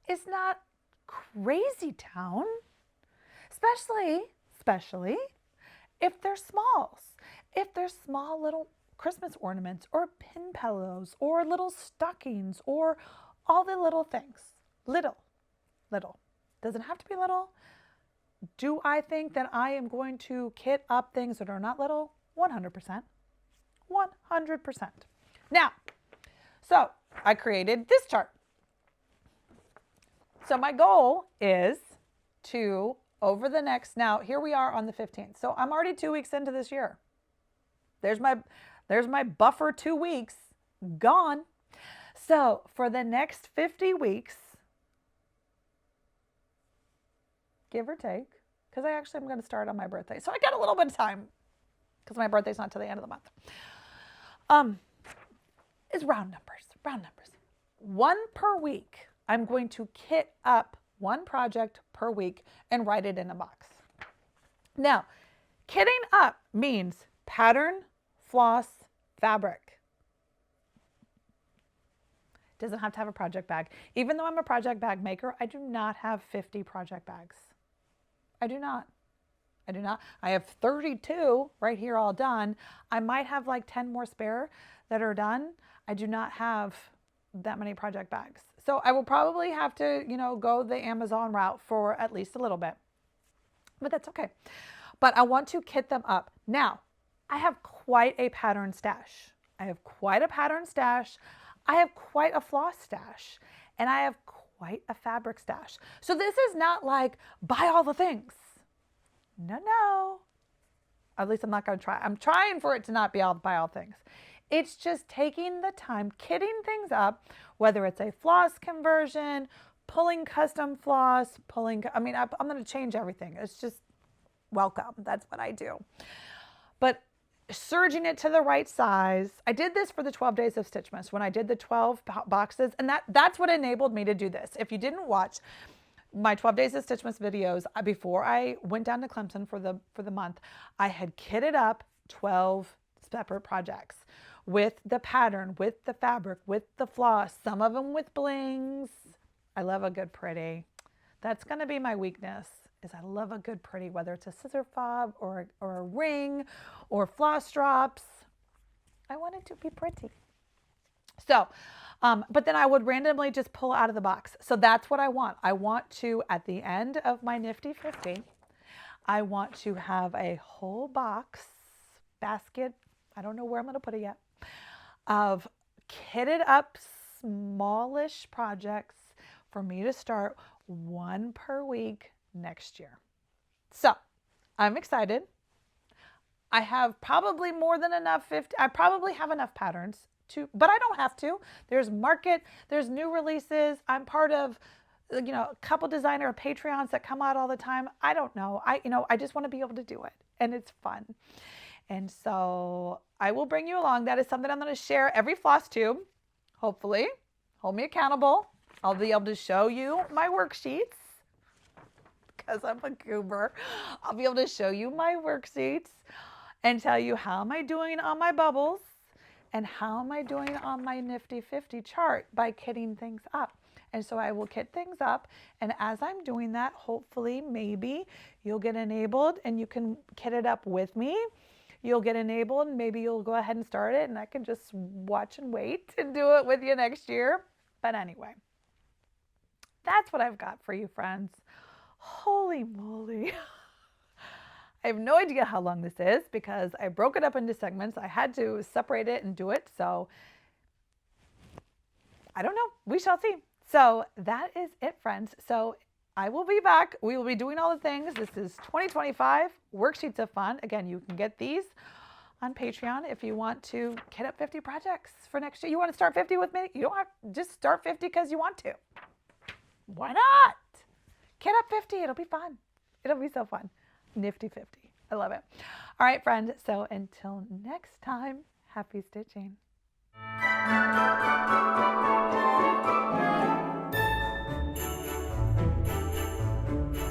is not crazy town. Especially if they're smalls. If they're small little Christmas ornaments or pin pillows or little stockings or all the little things. Little. Doesn't have to be little. Do I think that I am going to kit up things that are not little? 100%. 100%. Now, so I created this chart. So my goal is to, over the next, now here we are on the 15th. So I'm already 2 weeks into this year. There's my buffer 2 weeks gone. So for the next 50 weeks, give or take, because I actually am going to start on my birthday. So I got a little bit of time because my birthday's not till the end of the month. Is round numbers. One per week. I'm going to kit up one project per week and write it in a box. Now, kitting up means pattern, floss, fabric. Doesn't have to have a project bag. Even though I'm a project bag maker, I do not have 50 project bags. I do not. I have 32 right here all done. I might have like 10 more spare that are done. I do not have that many project bags. So I will probably have to, go the Amazon route for at least a little bit. But that's okay. But I want to kit them up. Now, I have quite a pattern stash. I have quite a floss stash. And I have quite a fabric stash. So this is not like buy all the things. No. At least I'm not going to try. I'm trying for it to not be buy all things. It's just taking the time, kitting things up, whether it's a floss conversion, pulling custom floss, I'm going to change everything. It's just welcome. That's what I do. But serging it to the right size. I did this for the 12 days of Stitchmas when I did the 12 boxes, and that's what enabled me to do this. If you didn't watch my 12 days of Stitchmas videos, before I went down to Clemson for the month, I had kitted up 12 separate projects with the pattern, with the fabric, with the floss, some of them with blings. I love a good pretty. That's going to be my weakness, is I love a good pretty, whether it's a scissor fob or a ring or floss drops. I want it to be pretty. So, but then I would randomly just pull out of the box. So that's what I want. I want to, at the end of my Nifty 50, I want to have a whole box, basket, I don't know where I'm going to put it yet, of kitted up smallish projects for me to start one per week next year. So I'm excited. I have probably more than enough, I probably have enough patterns to, but I don't have to. There's market, there's new releases. I'm part of, a couple designer Patreons that come out all the time. I don't know. I just want to be able to do it, and it's fun. And so I will bring you along. That is something I'm going to share every Flosstube, hopefully. Hold me accountable. I'll be able to show you my worksheets because I'm a goober. I'll be able to show you my worksheets and tell you how am I doing on my bubbles and how am I doing on my Nifty 50 chart by kitting things up. And so I will kit things up, and as I'm doing that, hopefully, maybe you'll get enabled and you can kit it up with me. You'll get enabled and maybe you'll go ahead and start it, and I can just watch and wait and do it with you next year. But anyway, that's what I've got for you, friends. Holy moly. I have no idea how long this is because I broke it up into segments. I had to separate it and do it. So I don't know. We shall see. So that is it, friends. So I will be back. We will be doing all the things. This is 2025 Worksheets of Fun. Again, you can get these on Patreon if you want to kit up 50 projects for next year. You want to start 50 with me? You don't have to just start 50 because you want to. Why not? Kit up 50. It'll be fun. It'll be so fun. Nifty 50. I love it. All right, friend. So until next time, happy stitching.